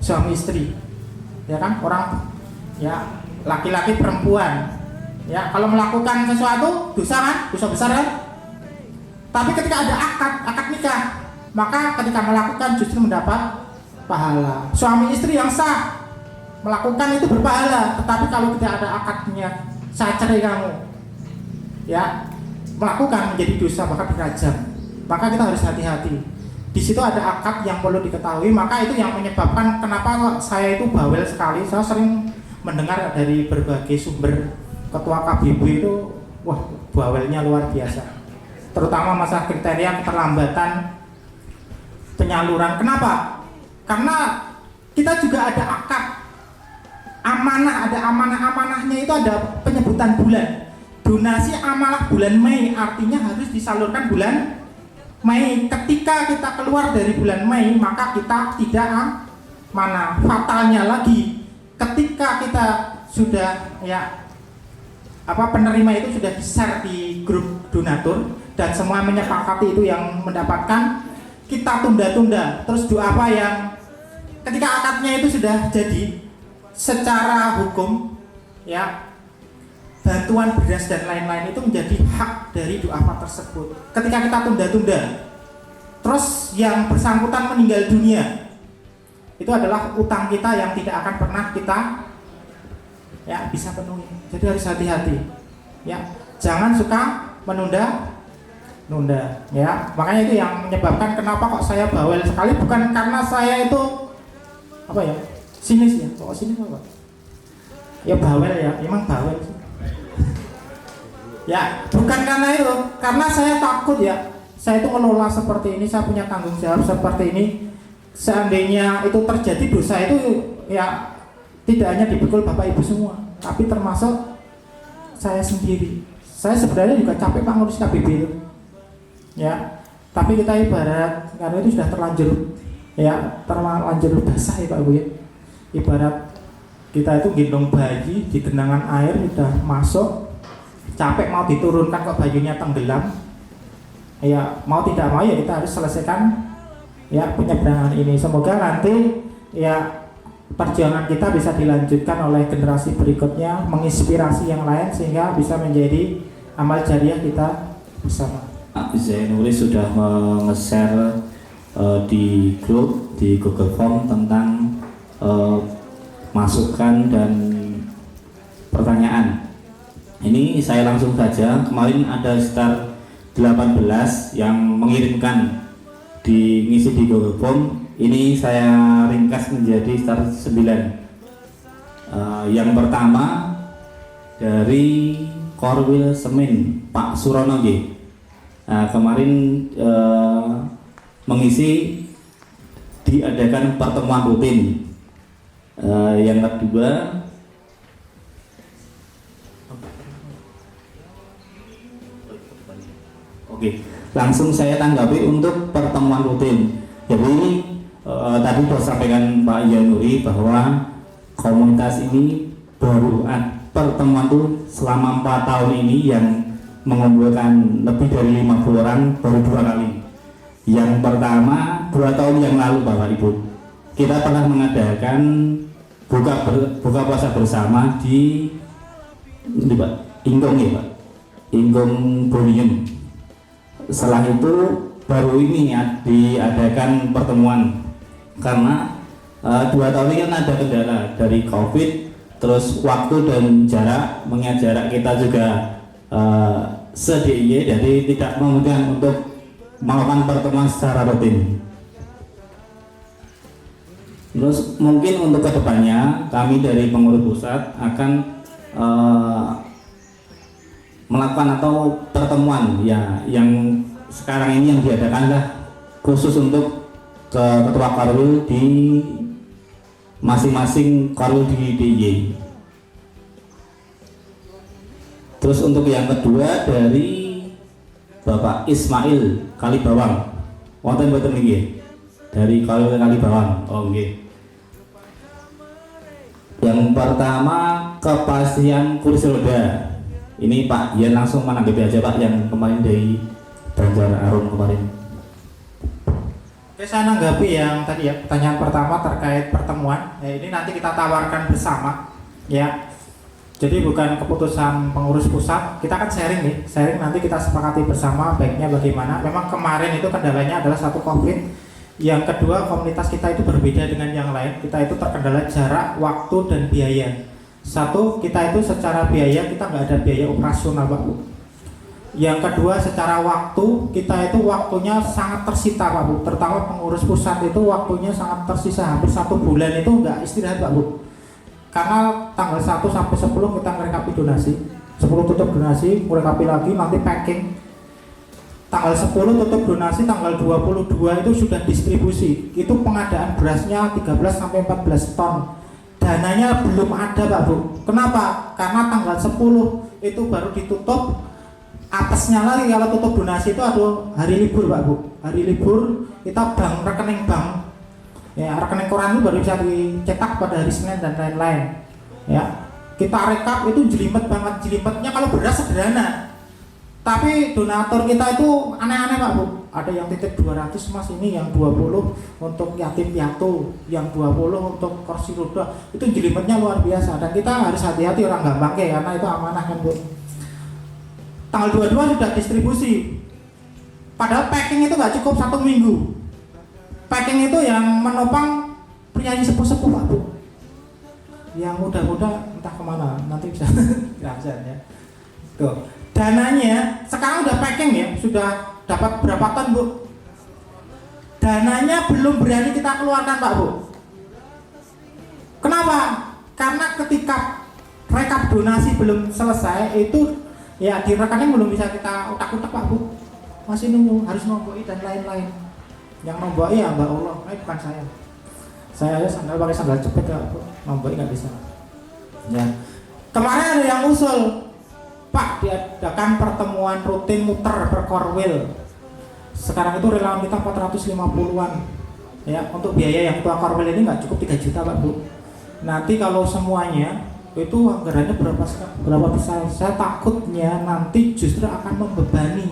suami istri, ya kan, orang, ya, laki-laki perempuan, ya, kalau melakukan sesuatu dosa kan, dosa besar kan. Tapi ketika ada akad nikah, maka ketika melakukan justru mendapat pahala. Suami istri yang sah melakukan itu berpahala, tetapi kalau tidak ada akadnya, saya cerai kamu, ya, melakukan menjadi dosa, maka dirajam. Maka kita harus hati-hati. Di situ ada akad yang perlu diketahui. Maka itu yang menyebabkan kenapa saya itu bawel sekali. Saya sering mendengar dari berbagai sumber, ketua KBB itu, wah, bawelnya luar biasa. Terutama masalah kriteria keterlambatan penyaluran. Kenapa? Karena kita juga ada akad amanah, ada amanah-amanahnya itu ada penyebutan bulan. Donasi amalah bulan Mei artinya harus disalurkan bulan Mei. Ketika kita keluar dari bulan Mei, maka kita tidak amanah. Fatalnya lagi, ketika kita sudah, ya, penerima itu sudah di-share di grup donatur dan semua menyepakati itu yang mendapatkan, kita tunda-tunda. Terus doa apa yang ketika akadnya itu sudah jadi secara hukum, ya, bantuan beras dan lain-lain itu menjadi hak dari duafa tersebut. Ketika kita tunda-tunda, terus yang bersangkutan meninggal dunia, itu adalah utang kita yang tidak akan pernah kita, ya, bisa penuhi. Jadi harus hati-hati, ya, jangan suka menunda, ya. Makanya itu yang menyebabkan kenapa kok saya bawel sekali, bukan karena saya itu sinis ya, kok sinis apa? Ya bawel ya, emang bawel sih. Ya, bukan karena itu, karena saya takut, ya, saya itu mengelola seperti ini, saya punya tanggung jawab seperti ini. Seandainya itu terjadi dosa itu, ya, tidak hanya dipikul Bapak Ibu semua, tapi termasuk saya sendiri. Saya sebenarnya juga capek Pak ngurus KBB itu. Ya, tapi kita ibarat karena itu sudah terlanjur basah ya Pak Bu ya. Ibarat kita itu gendong bayi di genangan air sudah masuk, capek mau diturunkan kok bajunya tenggelam. Ya, mau tidak mau ya kita harus selesaikan ya penyeberangan ini. Semoga nanti ya perjuangan kita bisa dilanjutkan oleh generasi berikutnya, menginspirasi yang lain sehingga bisa menjadi amal jariah kita bersama. Pak Zainuri sudah nge-share di grup di Google Form tentang masukan dan pertanyaan. Ini saya langsung saja, kemarin ada sekitar 18 yang mengirimkan ngisi di Google Form. Ini saya ringkas menjadi sekitar 9. Yang pertama dari Korwil Semin, Pak Surono G. Kemarin mengisi diadakan pertemuan rutin. Yang kedua Oke, langsung saya tanggapi untuk pertemuan rutin. Jadi tadi sudah sampaikan Pak Yanuri bahwa komunitas ini baru pertemuan itu selama 4 tahun ini yang mengumpulkan lebih dari 50 orang baru 2 kali. Yang pertama 2 tahun yang lalu Bapak Ibu, kita pernah mengadakan buka puasa bersama di Pak Inggong ya Pak, Inggong Bonium. Setelah itu baru ini ya diadakan pertemuan karena 2 tahun ini kan ada kendala dari COVID, terus waktu dan jarak, mengingat jarak kita juga se-DIY, jadi tidak memungkinkan untuk melakukan pertemuan secara rutin. Terus mungkin untuk kedepannya kami dari pengurus pusat akan melakukan atau pertemuan ya yang sekarang ini yang diadakanlah khusus untuk ketua Korwil di masing-masing Korwil di DIY. Terus untuk yang kedua dari Bapak Ismail Kalibawang, wonten mboten niki dari Korwil Kalibawang. Oh nggih. Yang pertama kepastian kursi roda. Ini Pak Ian langsung menanggapi aja Pak yang kemarin dari Banjar Arum kemarin. Oke, saya nanggapi yang tadi ya, pertanyaan pertama terkait pertemuan. Ya, ini nanti kita tawarkan bersama ya. Jadi bukan keputusan pengurus pusat, kita kan sharing nih, sharing nanti kita sepakati bersama baiknya bagaimana. Memang kemarin itu kendalanya adalah satu COVID. Yang kedua, komunitas kita itu berbeda dengan yang lain. Kita itu terkendala jarak, waktu, dan biaya. Satu, kita itu secara biaya kita nggak ada biaya operasional Pak Bu. Yang kedua, secara waktu kita itu waktunya sangat tersita Pak Bu. Terutama pengurus pusat itu waktunya sangat tersisa, hampir 1 bulan itu nggak istirahat Pak Bu. Karena tanggal 1 sampai 10 kita merekapi donasi, 10 tutup donasi, merekapi lagi, nanti packing. Tanggal 10 tutup donasi, tanggal 22 itu sudah distribusi. Itu pengadaan berasnya 13 sampai 14 ton. Dananya belum ada Pak Bu. Kenapa? Karena tanggal 10 itu baru ditutup. Atasnya lagi kalau tutup donasi itu ada hari libur Pak Bu. Hari libur kita rekening bank. Ya, rekening koran itu baru bisa dicetak pada hari Senin dan lain-lain. Ya, kita rekap itu jelimet banget. Jelimetnya kalau beras sederhana. Tapi donatur kita itu aneh-aneh Pak Bu. Ada yang titip 200 Mas, ini yang 20 untuk yatim piatu, yang 20 untuk kursi roda. Itu jelimetnya luar biasa dan kita harus hati-hati orang gampang karena itu amanah kan Bu. Tanggal 22 sudah distribusi. Padahal packing itu nggak cukup 1 minggu. Packing itu yang menopang penyanyi sepuh-sepuh Pak Bu. Yang muda-muda entah kemana, nanti bisa ya. Tuh. Dananya sekarang udah packing ya, sudah dapat berapa ton Bu? Dananya belum berani kita keluarkan Pak Bu. Kenapa? Karena ketika rekap donasi belum selesai itu ya di rekening belum bisa kita utak-utak Pak Bu. Masih nunggu, harus nomboi dan lain-lain. Yang nomboi ya Mbak Allah, bukan saya. Saya aja sandal pakai sandal jepit ya, nombok nggak bisa. Ya. Kemarin ada yang usul, Pak, diadakan pertemuan rutin muter per Korwil. Sekarang itu relawan kita 450-an. Ya, untuk biaya yang tua Korwil ini nggak cukup 3 juta Pak Bu. Nanti kalau semuanya itu anggarannya berapa besar? Saya takutnya nanti justru akan membebani.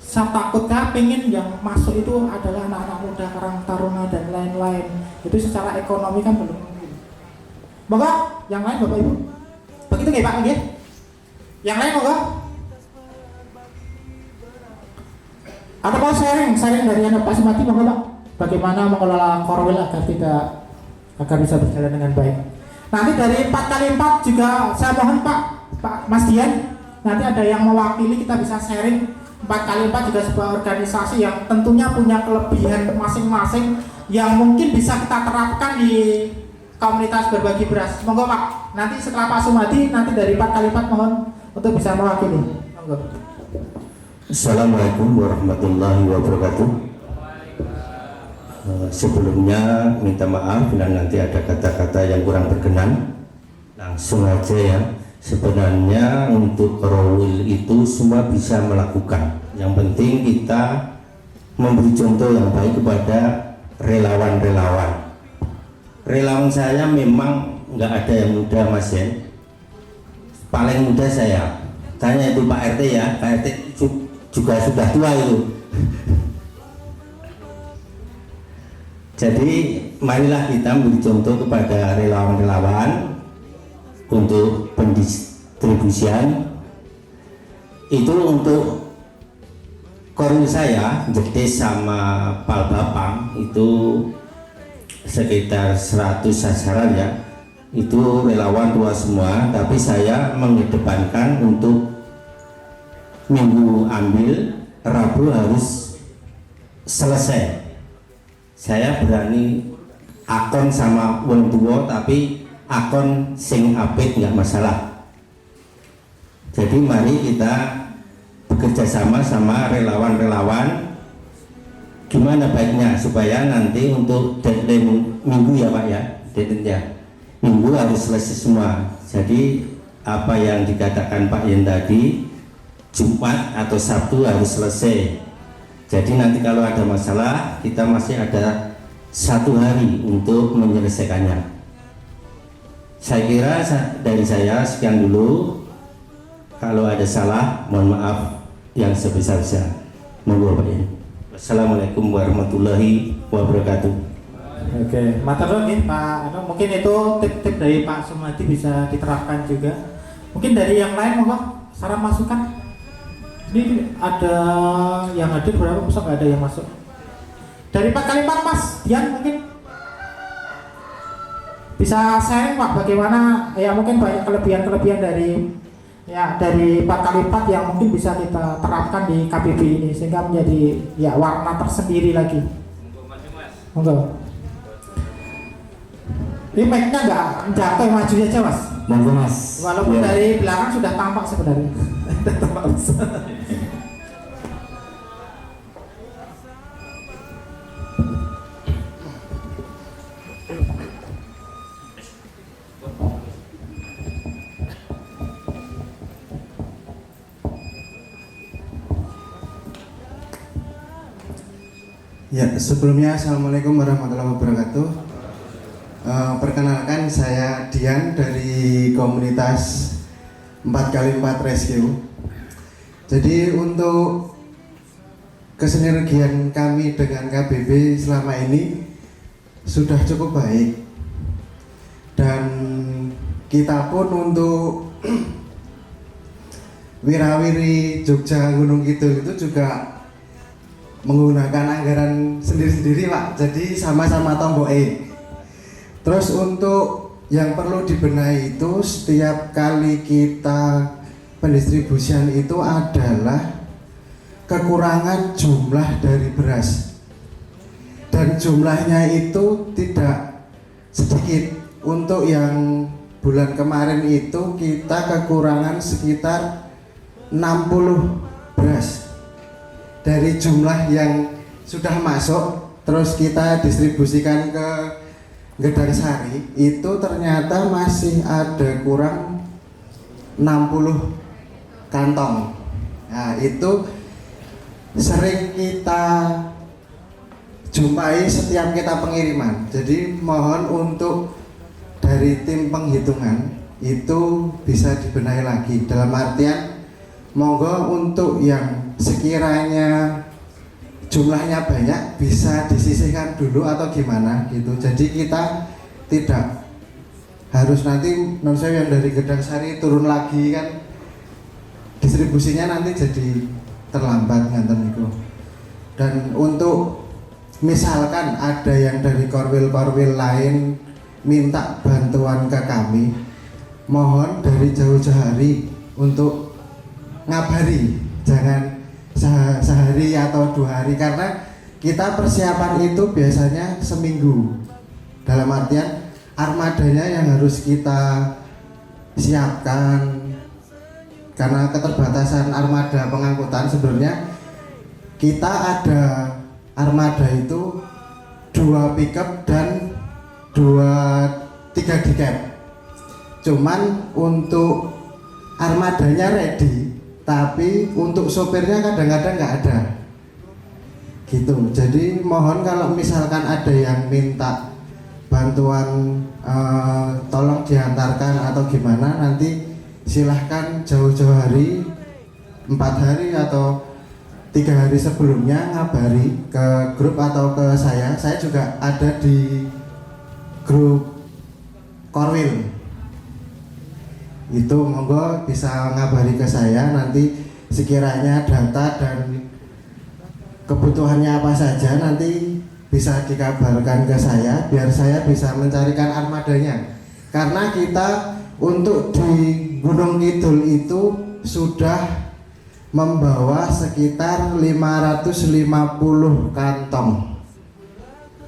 Saya takutnya pengen yang masuk itu adalah anak-anak muda, Karang Taruna dan lain-lain. Itu secara ekonomi kan belum mungkin. Moga yang lain Bapak Ibu. Begitu nggih Pak nggih? Yang lain moga. Atau mau sharing dari anak Pak Sumati moga Pak. Bagaimana mengelola Korwil agar bisa berjalan dengan baik. Nanti dari 4x4 juga saya mohon Pak Mas Dian, nanti ada yang mewakili, kita bisa sharing. 4x4 juga sebuah organisasi yang tentunya punya kelebihan masing-masing yang mungkin bisa kita terapkan di komunitas berbagi beras. Monggo Pak, nanti setelah Pak Sumadi, nanti dari 4x4 mohon untuk bisa mewakili. Monggo. Assalamualaikum warahmatullahi wabarakatuh. Sebelumnya minta maaf bila nanti ada kata-kata yang kurang berkenan. Langsung aja ya. Sebenarnya untuk Korwil itu semua bisa melakukan. Yang penting kita memberi contoh yang baik kepada relawan-relawan. Relawan saya memang nggak ada yang muda Mas Yen. Paling muda saya. Tanya itu Pak RT ya, Pak RT juga sudah tua itu. Jadi marilah kita memberi contoh kepada relawan-relawan untuk pendistribusian. Itu untuk Korwil saya Jetis sama Pal Bapang itu sekitar 100 sasaran ya. Itu relawan tua semua, tapi saya mengedepankan untuk Minggu ambil, Rabu harus selesai. Saya berani akon sama wong tua, tapi akon sing apik nggak masalah. Jadi mari kita bekerja sama relawan-relawan. Gimana baiknya supaya nanti untuk deadline Minggu ya Pak ya, deadline-nya Minggu harus selesai semua. Jadi apa yang dikatakan Pak Yen tadi, Jumat atau Sabtu harus selesai. Jadi nanti kalau ada masalah, kita masih ada 1 hari untuk menyelesaikannya. Saya kira dari saya sekian dulu. Kalau ada salah, mohon maaf yang sebesar-besar. Monggo Pak Yen. Wassalamualaikum warahmatullahi wabarakatuh. Oke, matur nuwun Pak. Mungkin itu tip-tip dari Pak Sumadi bisa diterapkan juga. Mungkin dari yang lain monggo saran masukan. Ini ada yang hadir berapa? Masa nggak ada yang masuk? Dari 4x4 Mas Dian mungkin bisa sharing Pak bagaimana ya, mungkin banyak kelebihan dari 4x4 yang mungkin bisa kita terapkan di KBB ini sehingga menjadi ya warna tersendiri lagi. Monggo. Ini mic-nya nggak jatuh, maju aja Mas. Monggo Mas. Walaupun dari belakang sudah tampak sebenarnya. Ya, sebelumnya Assalamualaikum warahmatullahi wabarakatuh. Perkenalkan saya Dian dari komunitas 4x4 Rescue. Jadi untuk kesinergian kami dengan KBB selama ini sudah cukup baik. Dan kita pun untuk Wirawiri Jogja Gunung Kidul itu juga menggunakan anggaran sendiri-sendiri Pak, jadi sama-sama tombol E. Terus untuk yang perlu dibenahi itu setiap kali kita pendistribusian itu adalah kekurangan jumlah dari beras, dan jumlahnya itu tidak sedikit. Untuk yang bulan kemarin itu kita kekurangan sekitar 60 beras dari jumlah yang sudah masuk, terus kita distribusikan ke Gedang Sari itu ternyata masih ada kurang 60 kantong. Nah, itu sering kita jumpai setiap kita pengiriman. Jadi mohon untuk dari tim penghitungan itu bisa dibenahi lagi. Dalam artian monggo untuk yang sekiranya jumlahnya banyak bisa disisihkan dulu atau gimana gitu. Jadi kita tidak harus nanti non saya yang dari Gedang Sari turun lagi kan, distribusinya nanti jadi terlambat nganten itu. Dan untuk misalkan ada yang dari korwil-korwil lain minta bantuan ke kami, mohon dari jauh-jauh hari untuk ngabari, jangan sehari atau 2 hari, karena kita persiapan itu biasanya seminggu. Dalam artian armadanya yang harus kita siapkan, karena keterbatasan armada pengangkutan. Sebenarnya kita ada armada itu 2 pickup dan 3 dicap. Cuman untuk armadanya ready, tapi untuk sopirnya kadang-kadang nggak ada gitu. Jadi mohon kalau misalkan ada yang minta bantuan tolong diantarkan atau gimana, nanti silahkan jauh-jauh hari, 4 hari atau 3 hari sebelumnya ngabari ke grup atau ke saya. Saya juga ada di grup Korwil. Itu monggo bisa ngabari ke saya, nanti sekiranya data dan kebutuhannya apa saja nanti bisa dikabarkan ke saya biar saya bisa mencarikan armadanya. Karena kita untuk di Gunung Kidul itu sudah membawa sekitar 550 kantong.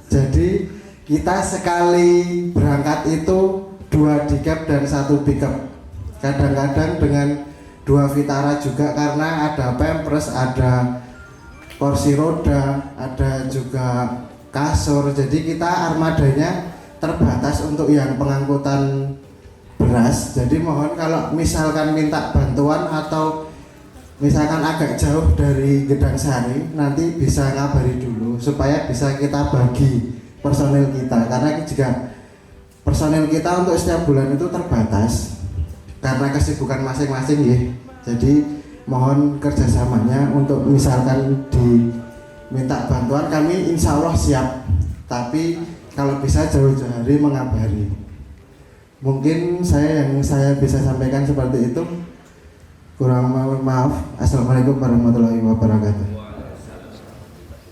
Jadi kita sekali berangkat itu 2 dicap dan 1 pickup. Kadang-kadang dengan 2 Vitara juga, karena ada pampers, ada kursi roda, ada juga kasur. Jadi kita armadanya terbatas untuk yang pengangkutan beras. Jadi mohon kalau misalkan minta bantuan atau misalkan agak jauh dari Gedang Sari, nanti bisa ngabari dulu supaya bisa kita bagi personil kita, karena juga personil kita untuk setiap bulan itu terbatas karena kesibukan masing-masing ya. Jadi mohon kerjasamanya untuk misalkan diminta bantuan, kami insya Allah siap, tapi kalau bisa jauh-jauh hari mengabari. Mungkin yang saya bisa sampaikan seperti itu. Kurang maaf. Assalamualaikum warahmatullahi wabarakatuh.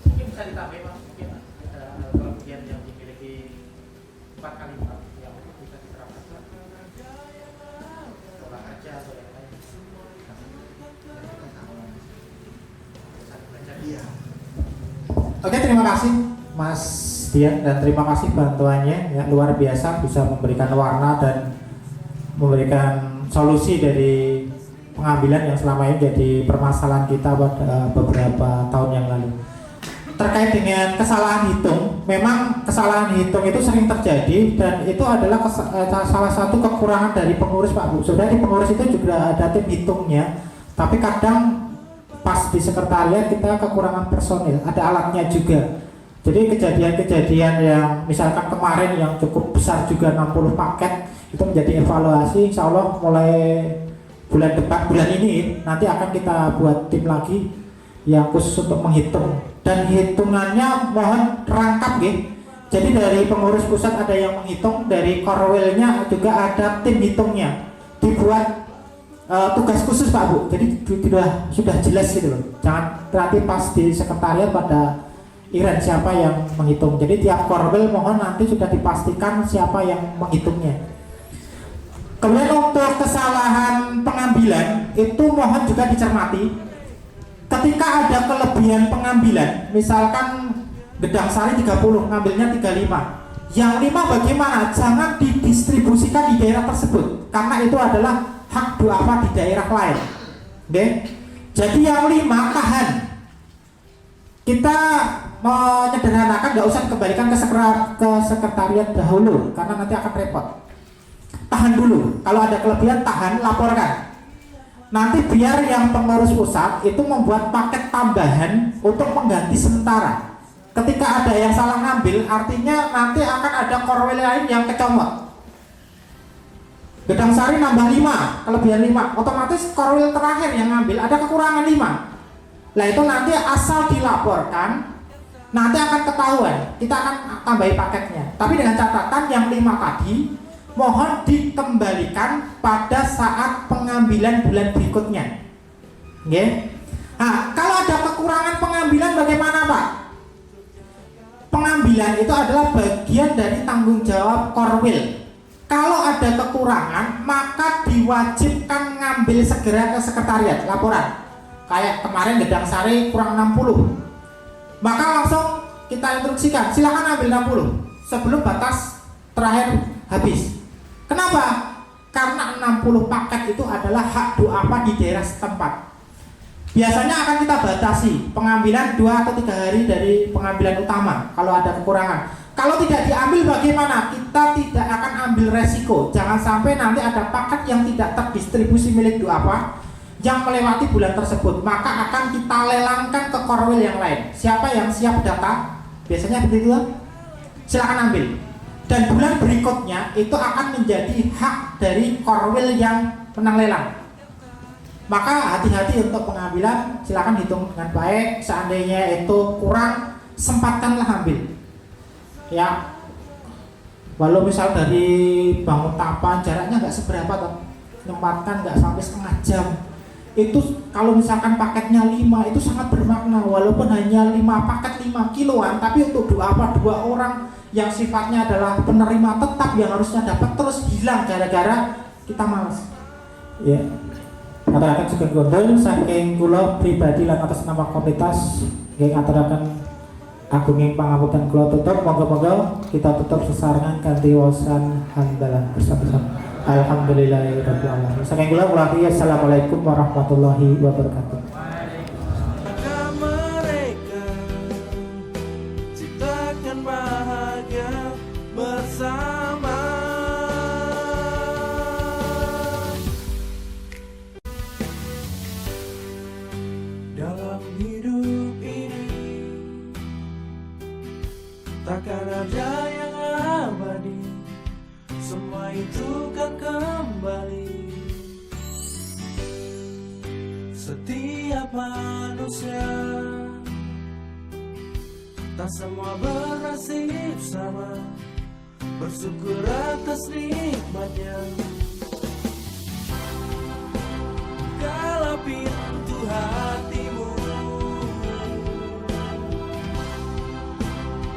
Mungkin bisa ditambah Mas, mungkin ada bagian yang dimiliki 4 kali 4 yang bisa diterapkan tolak aja atau yang lain. Iya. Oke, terima kasih Mas Dian, dan terima kasih bantuannya ya, luar biasa, bisa memberikan warna dan memberikan solusi dari pengambilan yang selama ini jadi permasalahan kita pada beberapa tahun yang lalu. Terkait dengan kesalahan hitung, memang kesalahan hitung itu sering terjadi dan itu adalah salah satu kekurangan dari pengurus Pak Bu. Sebenarnya di pengurus itu juga ada tim hitungnya, tapi kadang pas di sekretariat kita kekurangan personil, ada alatnya juga. Jadi kejadian-kejadian yang misalkan kemarin yang cukup besar juga 60 paket itu menjadi evaluasi. Insya Allah mulai bulan ini nanti akan kita buat tim lagi yang khusus untuk menghitung, dan hitungannya mohon rangkap ya. Jadi dari pengurus pusat ada yang menghitung, dari korwilnya juga ada tim hitungnya, dibuat tugas khusus Pak Bu. Jadi sudah jelas gitu loh. Jangan nanti pas di sekretariat pada iran siapa yang menghitung. Jadi tiap korwil mohon nanti sudah dipastikan siapa yang menghitungnya. Kemudian untuk kesalahan pengambilan itu mohon juga dicermati. Ketika ada kelebihan pengambilan, misalkan Gedang Sari 30, ngambilnya 35. Yang 5 bagaimana? Jangan didistribusikan di daerah tersebut, karena itu adalah hak duafa di daerah lain. Oke? Jadi yang 5 tahan. Kita menyederhanakan, nggak usah dikembalikan ke sekretariat dahulu karena nanti akan repot. Tahan dulu, kalau ada kelebihan tahan, laporkan. Nanti biar yang pengurus pusat itu membuat paket tambahan untuk mengganti sementara. Ketika ada yang salah ngambil, artinya nanti akan ada korwil lain yang kecomot. Gedang Sari nambah 5, kelebihan 5, otomatis korwil terakhir yang ngambil ada kekurangan 5. Nah itu nanti asal dilaporkan, nanti akan ketahuan, kita akan tambahi paketnya. Tapi dengan catatan yang 5 tadi mohon dikembalikan pada saat pengambilan bulan berikutnya. Okay? Nah, kalau ada kekurangan pengambilan bagaimana Pak? Pengambilan itu adalah bagian dari tanggung jawab korwil. Kalau ada kekurangan maka diwajibkan ngambil segera ke sekretariat laporan. Kayak kemarin Gedang Sari kurang 60, maka langsung kita instruksikan silakan ambil 60 sebelum batas terakhir habis. Kenapa? Karena 60 paket itu adalah hak du'afa di daerah setempat. Biasanya akan kita batasi pengambilan 2 atau 3 hari dari pengambilan utama kalau ada kekurangan. Kalau tidak diambil bagaimana? Kita tidak akan ambil resiko. Jangan sampai nanti ada paket yang tidak terdistribusi milik du'afa yang melewati bulan tersebut, maka akan kita lelangkan ke korwil yang lain. Siapa yang siap data? Biasanya begitu, silakan ambil. Dan bulan berikutnya itu akan menjadi hak dari korwil yang menang lelang. Maka hati-hati untuk pengambilan, silakan hitung dengan baik. Seandainya itu kurang, sempatkanlah ambil. Ya, walau misal dari Bangun Tapan jaraknya nggak seberapa toh, nyempatkan nggak sampai setengah jam. Itu kalau misalkan paketnya 5 itu sangat bermakna, walaupun hanya 5 paket 5 kiloan, tapi untuk du'afa 2 orang yang sifatnya adalah penerima tetap yang harusnya dapat terus hilang gara-gara kita malas. Ya, aturaken sugeng gondol saking kula pribadi lan atas nama komunitas nggih aturaken agunging pangapunten kula tutup. Moga-moga kita tutup sesarengan kanthi waosan hamdalah bersama-sama. Alhamdulillahirabbil alamin. Saking kula akhiri assalamualaikum warahmatullahi wabarakatuh. Mereka ciptakan bahagia bersama. Dalam hidup ini takkan ada yang abadi, semua itu kan kembali. Setiap manusia tak semua bernasib sama, bersyukur atas nikmatnya. Bukalah pintu hatimu,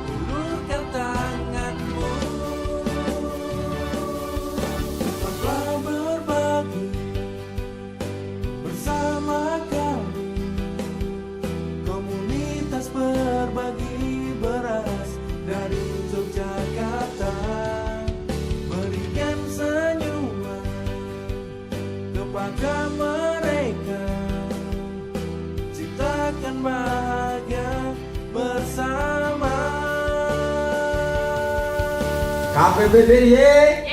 ulurkan tanganmu, tetaplah berbagi bersama kami. Komunitas berbagi beras dari Yogyakarta, berikan senyuman kepada mereka, ciptakan bahagia bersama. KPBDY